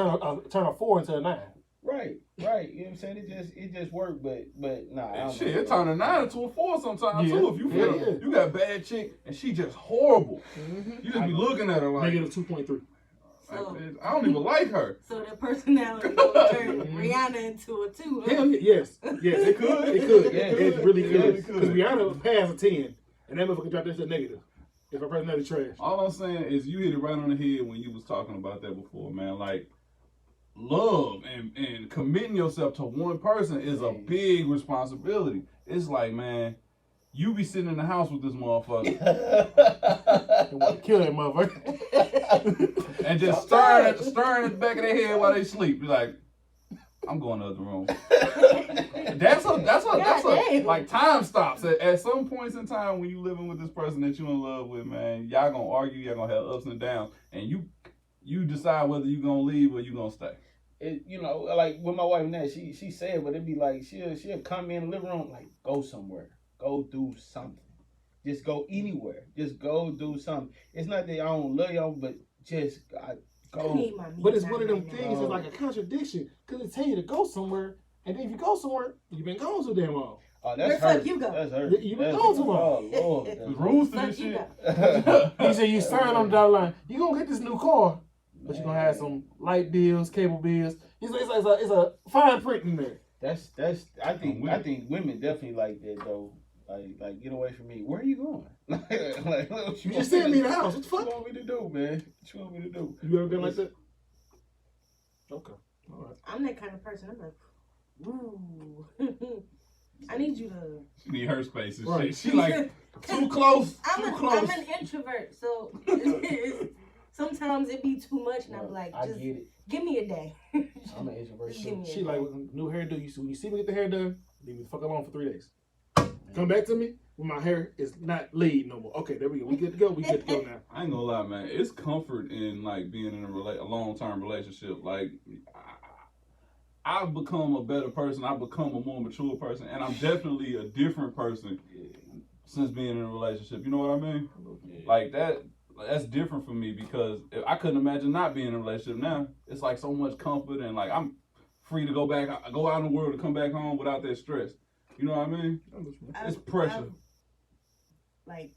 turn a 4 into a 9. Right. You know what I'm saying? It just worked, but nah. Shit, it turned a 9 into a 4 sometimes too. If you feel you got a bad chick and she just horrible, you just be looking at her like -2.3. So, I don't even like her. So that personality will turn Rihanna into a 2. Huh? Hell yes, it could. Yeah, it really could. It could. Because Rihanna was past a 10, and that motherfucker dropped that to negative. If her personality trash. All I'm saying is you hit it right on the head when you was talking about that before, man. Like love and committing yourself to one person is a big responsibility. It's like, man, you be sitting in the house with this motherfucker And want to kill that motherfucker. and just staring at the back of their head while they sleep. Be like, I'm going to the other room. That's a like time stops at some points in time when you living with this person that you in love with, man. Y'all gonna argue, y'all gonna have ups and downs, and you decide whether you gonna leave or you gonna stay. Like with my wife now, she said, but it'd be like she'll come in the living room like, go somewhere, go do something, just go anywhere, just go do something. It's not that I don't love y'all, but just go. But it's one of them things. It's like a contradiction because it tell you to go somewhere, and then if you go somewhere, you've been gone so damn long. Oh, that's Where her. the fuck you go? That's her. You been gone too long. Oh Lord, There's rules to this You shit. He said you sign on the dotted line. You gonna get this new car, but you gonna have some light bills, cable bills. It's a fine print in there. That's. I think women definitely like that though. Like get away from me. Where are you going? What You just sitting me in the house. What the What fuck? you want me to do, man? What you want me to do? You ever been like that? Okay. All right. I'm that kind of person. I'm like, ooh. I need you to. She need her space and Right. shit. She like too close. I'm close. an introvert, so sometimes it be too much, and I'm like, I just get it. give me a day. I'm an introvert. Just give me a She day. like new hairdo. When you see me get the hair done, leave me the fuck alone for 3 days. Come back to me when my hair is not laid no more. Okay, there we go. We good to go. We good to go now. I ain't gonna lie, man. It's comfort in like being in a long-term relationship. Like, I've become a better person. I've become a more mature person, and I'm definitely a different person since being in a relationship. You know what I mean? Like that's different for me because I couldn't imagine not being in a relationship now. It's like so much comfort and like I'm free to go out in the world to come back home without that stress. You know what I mean? It's pressure. I've, like,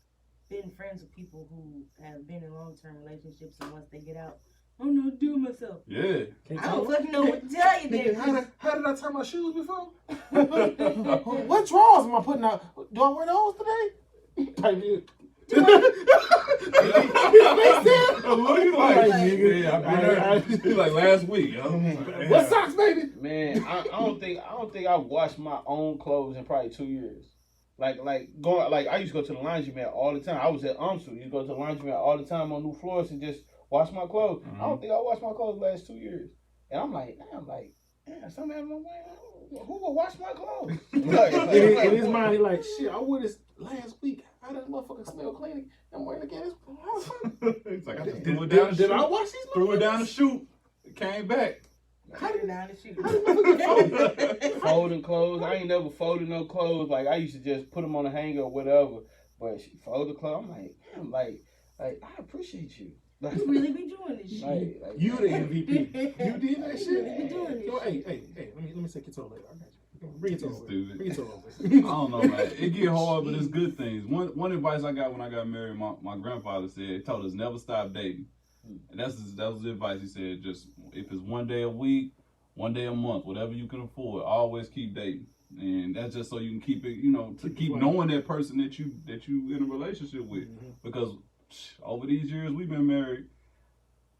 been friends with people who have been in long-term relationships, and once they get out, I don't know what to do with myself. Yeah. I don't fucking know what to tell you. Nigga, how did I tie my shoes before? What drawers am I putting out? Do I wear those today? Type shit. Look like nigga. Yeah, I've been there. Like last week. What socks, baby? Man, I don't think I've washed my own clothes in probably 2 years. Like I used to go to the laundromat all the time. I was at UMSU. You go to the laundromat all the time on new floors and just wash my clothes. I don't think I washed my clothes the last 2 years. And I'm like, somebody who will wash my clothes? In his mind, he like, shit, I wore this last week. How does motherfucker smell clean? I'm wearing it again. It's like I just threw it down. Did I wash these? Threw it down the chute. It came back. Folding clothes. I ain't never folded no clothes. Like I used to just put them on a hanger or whatever. But she folded clothes. I'm like, I appreciate you. Like, You really be doing this shit. like, You the MVP. You did that shit. You be doing this Yo, shit. hey, let me take your toe later. I got you. Bring your toe over. Stupid. Bring your toe over. I don't know, man. It get hard, but it's good things. One advice I got when I got married, my grandfather said, he told us never stop dating. And that was the advice. He said, just if it's one day a week, one day a month, whatever you can afford, always keep dating. And that's just so you can keep it, to keep knowing that person that you in a relationship with. Because over these years we've been married,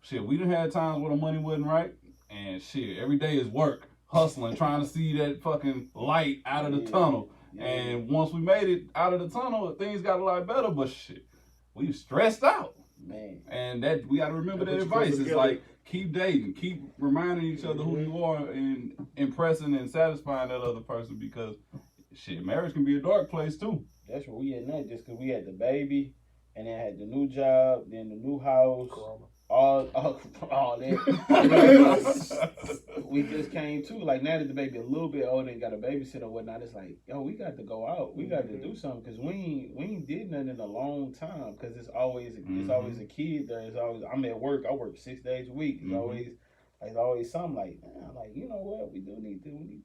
shit, we done had times where the money wasn't right, and shit, every day is work, hustling, trying to see that fucking light out of the tunnel. And once we made it out of the tunnel, things got a lot better, but shit, we stressed out. man. And that we gotta remember that advice. It's like keep dating, keep reminding each other who you are and impressing and satisfying that other person, because shit, marriage can be a dark place too. That's where we at now, just because we had the baby, and then had the new job, then the new house, all that. We just came to, like, now that the baby a little bit older and got a babysitter and whatnot, it's like, yo, we got to go out. We got to do something, because we ain't did nothing in a long time, because it's always a kid there. It's always, I'm at work. I work 6 days a week. It's always something like, man, like, you know what, we need to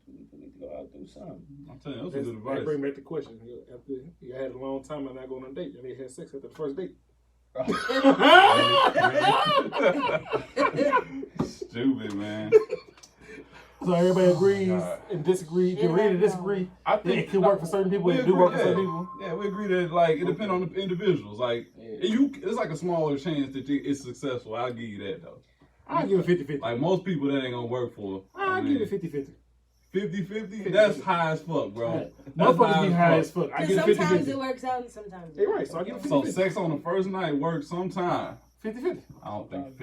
go out and do something. I'm telling you, that's good advice. Bring back the question. After you had a long time and not going on a date, and they had sex after the first date. Stupid, man. So everybody agrees and disagrees. They agree to disagree. I think it can work for certain people. It do work for certain people. Yeah, we agree that like it depends on the individuals. Like it's like a smaller chance that it's successful. I'll give you that though. I'll give it 50-50. Like most people, that ain't gonna work for. I'll give it 50-50. 50-50? That's high as fuck, bro. Motherfuckers be high as fuck. I give it 50-50. Sometimes it works out and sometimes You're right, so I give it 50-50. So sex on the first night works sometime. 50-50.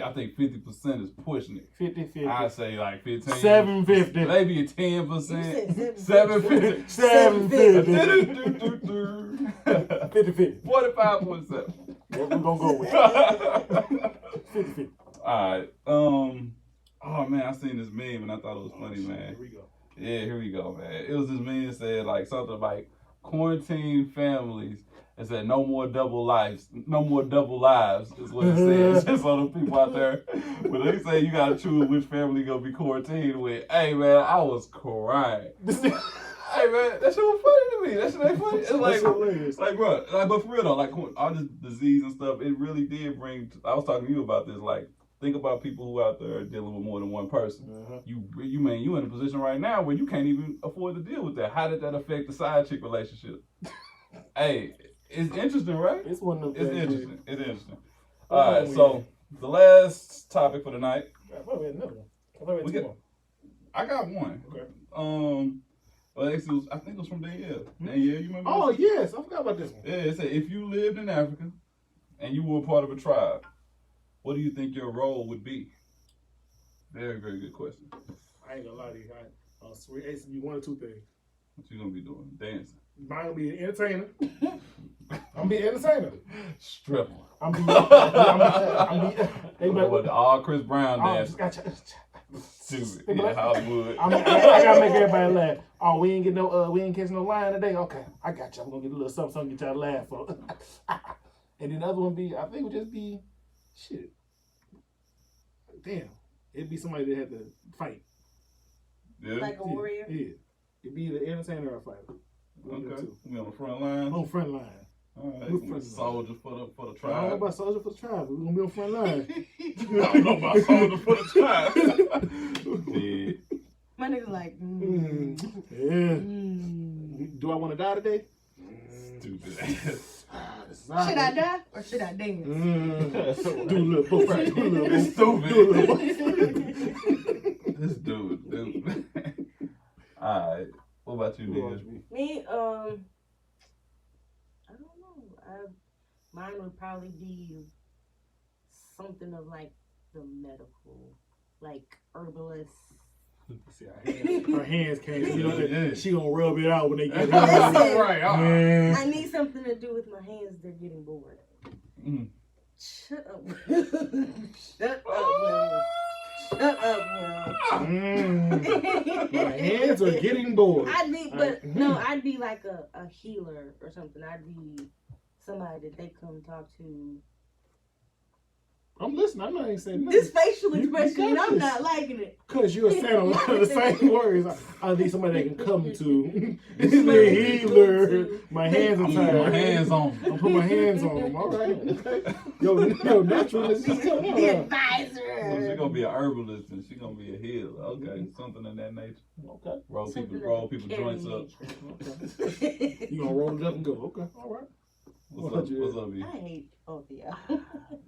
I think 50% is pushing it. 50-50. I say like 15. 750. Maybe a 10%. 750. 750. 50-50. 45.7. What we gonna go with? 50-50. Alright. Oh man, I seen this meme and I thought it was funny, man. Here we go. Yeah, here we go, man. It was this meme that said like something like quarantine families. It said no more double lives is what it says. Just so the people out there, when they say you gotta choose which family you gonna be quarantined with. Hey man, I was crying. Hey man, that shit was funny to me. That shit ain't funny. It's like, hilarious. Like bro, like but for real though, like all this disease and stuff, it really did bring. I was talking to you about this. Like, think about people who out there are dealing with more than one person. You in a position right now where you can't even afford to deal with that. How did that affect the side chick relationship? Hey, it's interesting, right? It's one of It's those. interesting. It's interesting. All right, so the last topic for the night. I thought we had another one. I thought we had two more. I got one. Okay. Well, actually, I think it was from Danielle. Danielle, you remember? Oh, yes. I forgot about this one. Yeah, it said, if you lived in Africa and you were a part of a tribe, what do you think your role would be? Very, very good question. I ain't gonna lie to you. It's be one or two things. What you gonna be doing? Dancing. Mine gonna be an entertainer. I'm be an entertainer. Stripper. I'm be. What, all Chris Brown dance. Stupid. Yeah, Hollywood. I gotta make everybody laugh. Oh, we ain't catch no line today. Okay, I got you. I'm gonna get a little something to get y'all to laugh for. And then the other one I think would just be, shit. Damn, it'd be somebody that had to fight. Yeah. Like a warrior? Yeah. It'd be the entertainer or a fighter. Okay. We on the front line. On front line. All right. Soldier for the tribe. I don't know about soldier for the tribe. We're gonna be on front line. I don't know about soldier for the tribe. Yeah. My nigga's like, Yeah. Do I want to die today? Stupid ass. Should I die or should I dance? Do a little book. Right. Do a little It's book. stupid. Do a little book. This dude. All right. What about you, nigga? Me, I don't know. Mine would probably be something of like the medical, like herbalist. See, her hands can't. Yeah. She gonna rub it out when they get Listen, Right. I need something to do with my hands. They're getting bored. Shut up. Shut up, Will. Shut up, Will. My hands are getting bored. I'd be like a healer or something. I'd be somebody that they come talk to. I'm listening. I'm not even saying nothing. This facial expression, I'm not liking it. Because you were saying a lot of the same words. I need somebody that can come to. This is a healer. My hands are tired. My hands on. I'll put my hands on them. All right. Okay. Yo, naturalness is coming The on. advisor. So she's gonna be an herbalist and she's gonna be a healer. Okay, something in that nature. Okay. Roll people joints up. Okay. You gonna roll it up and go. Okay. All right. What's up, B? I hate both of y'all.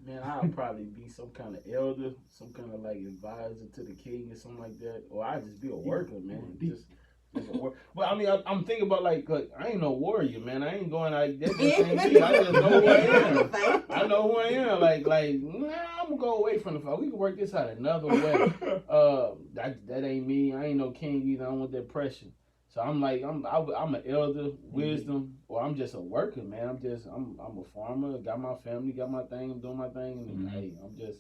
Man, I'll probably be some kind of elder, some kind of like advisor to the king or something like that. Or I'd just be a worker, man. Just a work. But I mean, I'm thinking about like I ain't no warrior, man. I ain't going out. That's the same thing. I just know who I am. I know who I am. Like, I'm gonna go away from the fight. We can work this out another way. That ain't me. I ain't no king either. I don't want that pressure. So I'm like, I'm an elder, wisdom, or I'm just a worker, man. I'm a farmer, got my family, got my thing, I'm doing my thing, and hey, I'm just,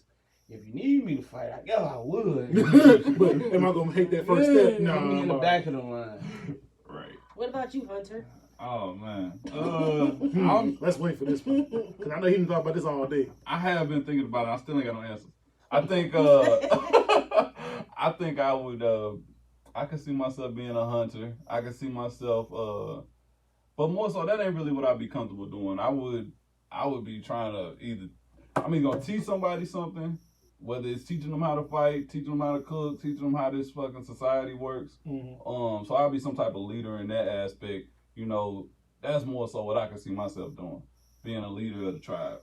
if you need me to fight, I guess I would. But am I gonna take that first step? No, I'm in the back of the line. Right. What about you, Hunter? Oh man. Let's wait for this one. Cause I know he didn't talk about this all day. I have been thinking about it. I still ain't got no answers. I think I would I can see myself being a hunter. I can see myself but more so that ain't really what I'd be comfortable doing. I would be trying to gonna teach somebody something, whether it's teaching them how to fight, teaching them how to cook, teaching them how this fucking society works. Mm-hmm. So I'll be some type of leader in that aspect. You know, that's more so what I can see myself doing, being a leader of the tribe.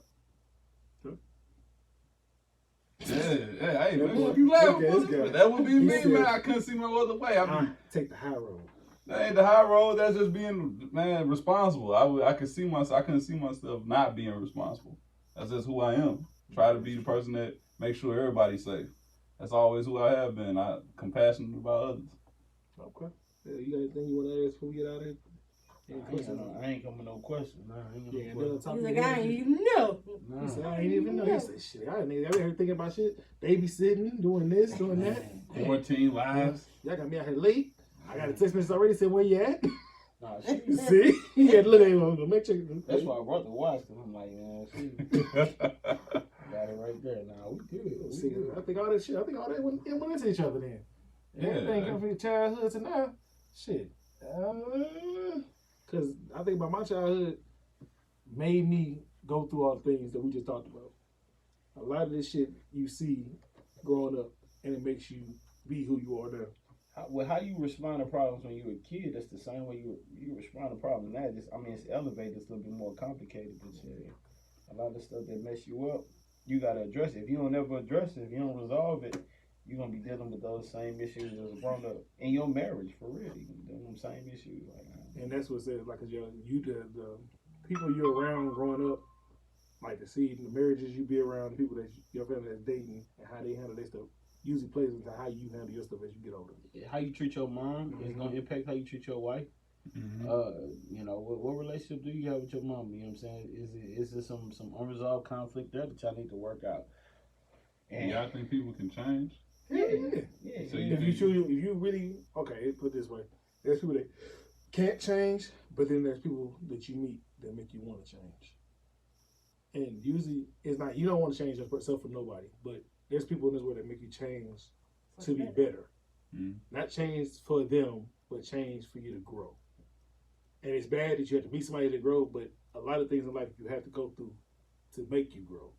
Yeah, hey, man, what you laughing? That would be me, man. I couldn't see no other way. Take the high road. That ain't the high road. That's just being, man, responsible. I couldn't see myself not being responsible. That's just who I am. Try to be the person that makes sure everybody's safe. That's always who I have been. I'm compassionate about others. Okay. Yeah, you got anything you want to ask before we get out of here? I ain't coming with no questions. Nah, I ain't He's like, I ain't even know. He said, I ain't even know. He said, shit, I been here thinking about shit. Babysitting, doing this, doing that. 14 lives. Y'all got me out here late. I got a text message already saying where you at. Nah, see? He had to look at him to make sure. That's why I brought the watch, because I'm like, man, got it right there. Nah, we good. See, I think all that went into each other then. Yeah. Everything come from your childhood to now. Shit. Because I think about my childhood made me go through all the things that we just talked about. A lot of this shit you see growing up, and it makes you be who you are now. How you respond to problems when you were a kid, that's the same way you respond to problems now. It's elevated, it's a little bit more complicated. But a lot of stuff that mess you up, you got to address it. If you don't ever address it, if you don't resolve it, you're gonna be dealing with those same issues as a grown up in your marriage for real. You gonna be dealing with them same issues. Like, and that's what it says. Like, 'cause the people you're around growing up, like the marriages you be around, the people that your family that's dating, and how they handle their stuff, usually plays into how you handle your stuff as you get older. how you treat your mom is gonna impact how you treat your wife. You know, what relationship do you have with your mom? You know what I'm saying? Is there some unresolved conflict there that y'all need to work out? And y'all think people can change? Yeah. So if you really put it this way, there's people that can't change, but then there's people that you meet that make you want to change. And usually, it's not you don't want to change yourself for nobody, but there's people in this world that make you change to be better. Not change for them, but change for you to grow. And it's bad that you have to meet somebody to grow, but a lot of things in life you have to go through to make you grow.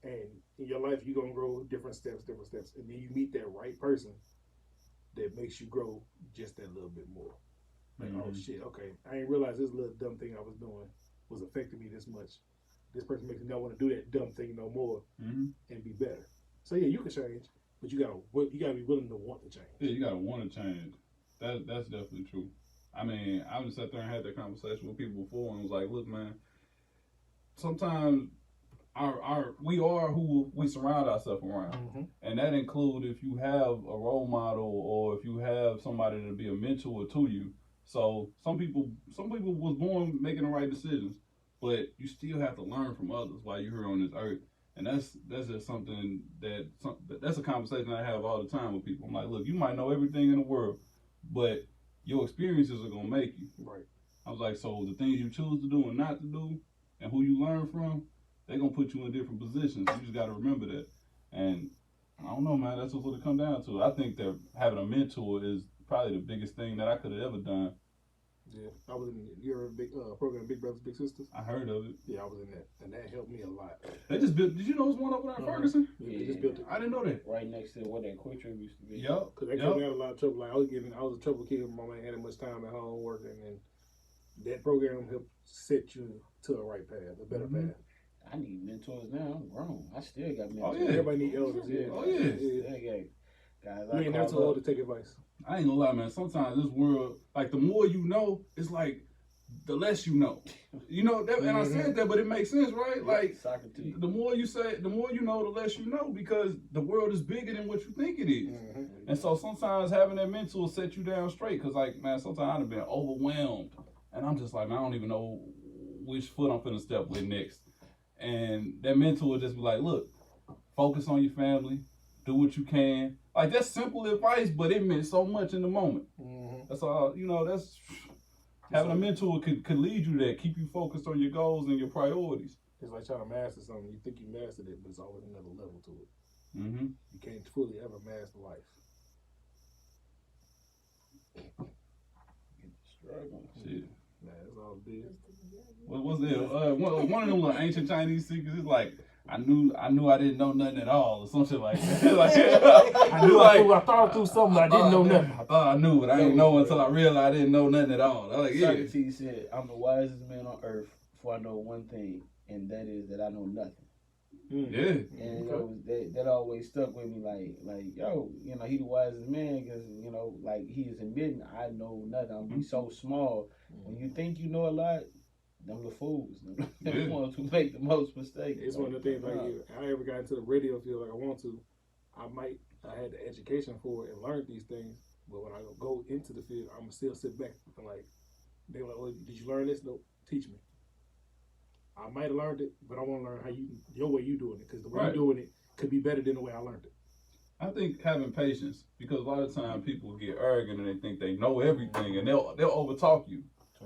And in your life, you're going to grow different steps. And then you meet that right person that makes you grow just that little bit more. Like, oh shit, okay, I didn't realize this little dumb thing I was doing was affecting me this much. This person makes me not want to do that dumb thing no more and be better. So yeah, you can change, but you gotta be willing to want to change. Yeah, you gotta want to change. That's definitely true. I mean, I just sat there and had that conversation with people before and was like, look, man, sometimes we are who we surround ourselves around. And that includes if you have a role model or if you have somebody to be a mentor to you. So some people was born making the right decisions, but you still have to learn from others while you're here on this earth. And that's just something that's a conversation I have all the time with people. I'm like, look, you might know everything in the world, but your experiences are gonna make you. Right. I was like, so the things you choose to do and not to do, and who you learn from, they're gonna put you in different positions. You just gotta remember that. And I don't know, man, that's what it comes down to. I think that having a mentor is probably the biggest thing that I could have ever done. Yeah, I was in your big program, Big Brothers Big Sisters. I heard of it. Yeah, I was in that, and that helped me a lot. They just built. Did you know there's one over there in Ferguson? Yeah, they just built it. I didn't know that. Right next to where that Quick Trip used to be. Yep. Because they kept me out of a lot of trouble. Like I was a trouble kid. My man had much time at home working, and that program helped set you to a right path, a better path. I need mentors now. I'm grown. I still got mentors. Oh yeah. Everybody need elders. Yeah. Oh yeah. Guys, You ain't never too old to take advice. I ain't gonna lie, man. Sometimes this world, like the more you know, it's like the less you know. You know that, and I said that, but it makes sense, right? Like the more you say, the more you know, the less you know, because the world is bigger than what you think it is. And so sometimes having that mentor set you down straight. Cause like, man, sometimes I've been overwhelmed, and I'm just like, man, I don't even know which foot I'm finna step with next. And that mentor would just be like, look, focus on your family, do what you can. Like, that's simple advice, but it meant so much in the moment. That's all, you know, that's having a mentor could lead you there, keep you focused on your goals and your priorities. It's like trying to master something. You think you mastered it, but it's always another level to it. You can't fully ever master life. Struggling. Shit. Man, that's all it is. What was it? One of them little ancient Chinese secrets is like, I knew I didn't know nothing at all, or some shit like that. Like, I thought I knew something, but I didn't know nothing. I thought I knew, but I didn't know until I realized I didn't know nothing at all. I was like, yeah. Socrates said, I'm the wisest man on earth, for I know one thing, and that is that I know nothing. Yeah. And that always stuck with me, like, yo, you know, he the wisest man, because, you know, like, he is admitting, I know nothing. I'm be so small. When you think you know a lot, them the fools. Them the ones who make the most mistakes. It's one of the things, like, if I ever got into the radio field like I want to, I had the education for it and learned these things, but when I go into the field, I'm still sit back and like, they're like, well, did you learn this? No, teach me. I might have learned it, but I want to learn how your way you doing it, because the way you're doing it could be better than the way I learned it. I think having patience, because a lot of times people get arrogant and they think they know everything, and they'll overtalk you.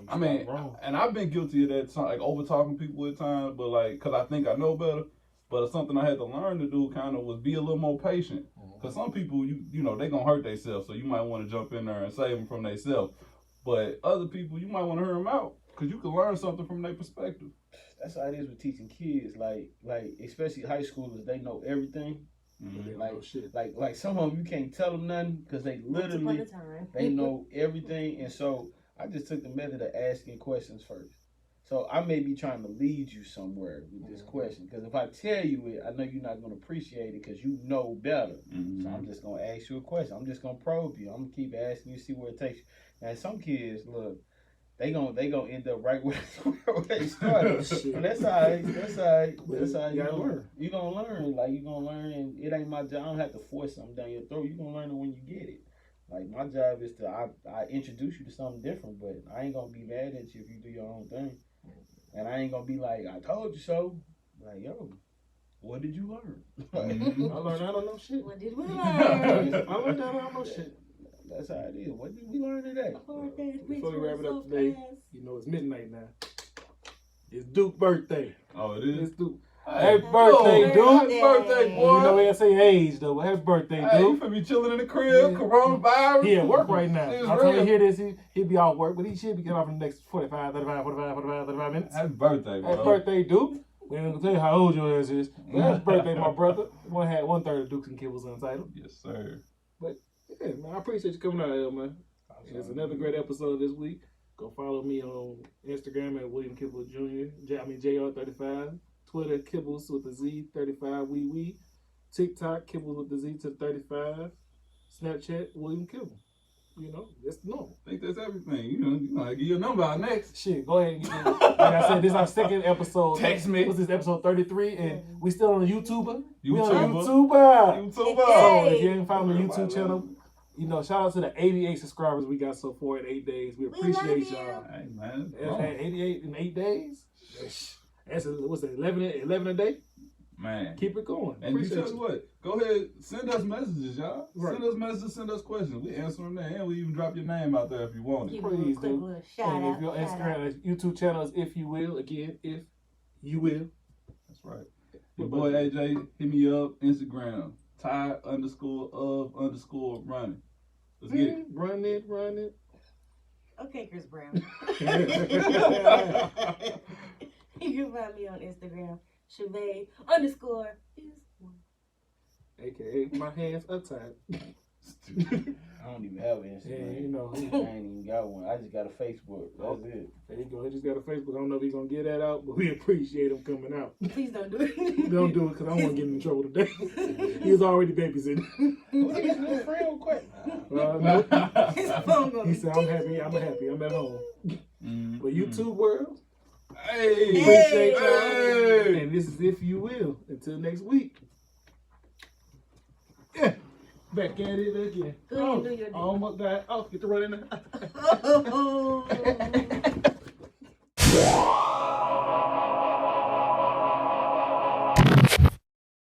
I mean, and I've been guilty of that, like over talking people at times, but like, cause I think I know better. But it's something I had to learn to do, kind of, was be a little more patient. Cause some people, you know, they gonna hurt themselves, so you might want to jump in there and save them from themselves. But other people, you might want to hear them out, cause you can learn something from their perspective. That's how it is with teaching kids, like especially high schoolers. They know everything. Like some of them, you can't tell them nothing because they literally they know everything. And so I just took the method of asking questions first. So I may be trying to lead you somewhere with this question. Because if I tell you it, I know you're not going to appreciate it because you know better. Mm-hmm. So I'm just going to ask you a question. I'm just going to probe you. I'm going to keep asking you, see where it takes you. And some kids, look, they gonna end up right where they started. But that's all right. That's all right. That's all right. You gonna learn. You gonna learn. Like you gonna learn, and it ain't my job. I don't have to force something down your throat. You gonna learn it when you get it. Like my job is to I introduce you to something different, but I ain't gonna be mad at you if you do your own thing, and I ain't gonna be like I told you so. Like yo, what did you learn? I learned I don't know shit. What did we learn? I learned I don't know shit. That's how it is. What did we learn today? Before we wrap it up today, you know it's midnight now. It's Duke's birthday. Oh, it is? It's Duke. Hey, Happy birthday, Duke. Happy birthday, boy. You know they say age though, but happy birthday, Hey, Duke. you finna be chilling in the crib, coronavirus. He at work right now. It's I'm trying to real. hear this. He'll be off work, but he should be getting off in the next 45 minutes. Happy birthday, bro. Happy birthday, Duke. We ain't gonna tell you how old your ass is. But happy birthday, my brother. One had 1/3 of Dukes and Kibblez Untitled. Yes, sir. But yeah, man, I appreciate you coming out here, man. It's another great episode this week. Go follow me on Instagram at William Kibblez Jr. JR35. Twitter Kibblez with the Z 35 wee. TikTok Kibblez with the Z to 35. Snapchat William Kibblez. You know, that's normal. I think that's everything. You know, I give you a number out next. Shit, go ahead and get me. Like I said, this is our second episode. Text me. What's this, episode 33? And we still on the YouTuber. We on YouTuber. So if you ain't found the YouTube channel, you know, shout out to the 88 subscribers we got so far in 8 days. We appreciate y'all. Hey, man. That's 88 in 8 days. That's what's it, 11 a day? Man. Keep it going. And you tell you what, go ahead, send us messages, y'all. Right. Send us messages, send us questions. We answer them there, and we even drop your name out there if you want it. Please do. Little shout And out, if your shout Instagram, YouTube channel is If You Will. Again, If You Will. That's right. Your boy AJ, hit me up, Instagram, Ty_of_running. Let's get it. Run it. Okay, Chris Brown. You can find me on Instagram, Chevay_is1. AKA my hands are tied. I don't even have an Instagram. Yeah, you know. I ain't even got one. I just got a Facebook. That's it. There you go. He just got a Facebook. I don't know if he's going to get that out, but we appreciate him coming out. Please don't do it. Don't do it because I don't want to get in trouble today. He was already babysitting. Who's his friend quick? No. His phone gonna He be said, I'm happy. I'm at home. Mm-hmm. But YouTube world, Hey, appreciate y'all. hey. And this is If You Will. Until next week. Yeah. Back at it again. Go ahead and do your Oh my God. Oh, get to running. Oh.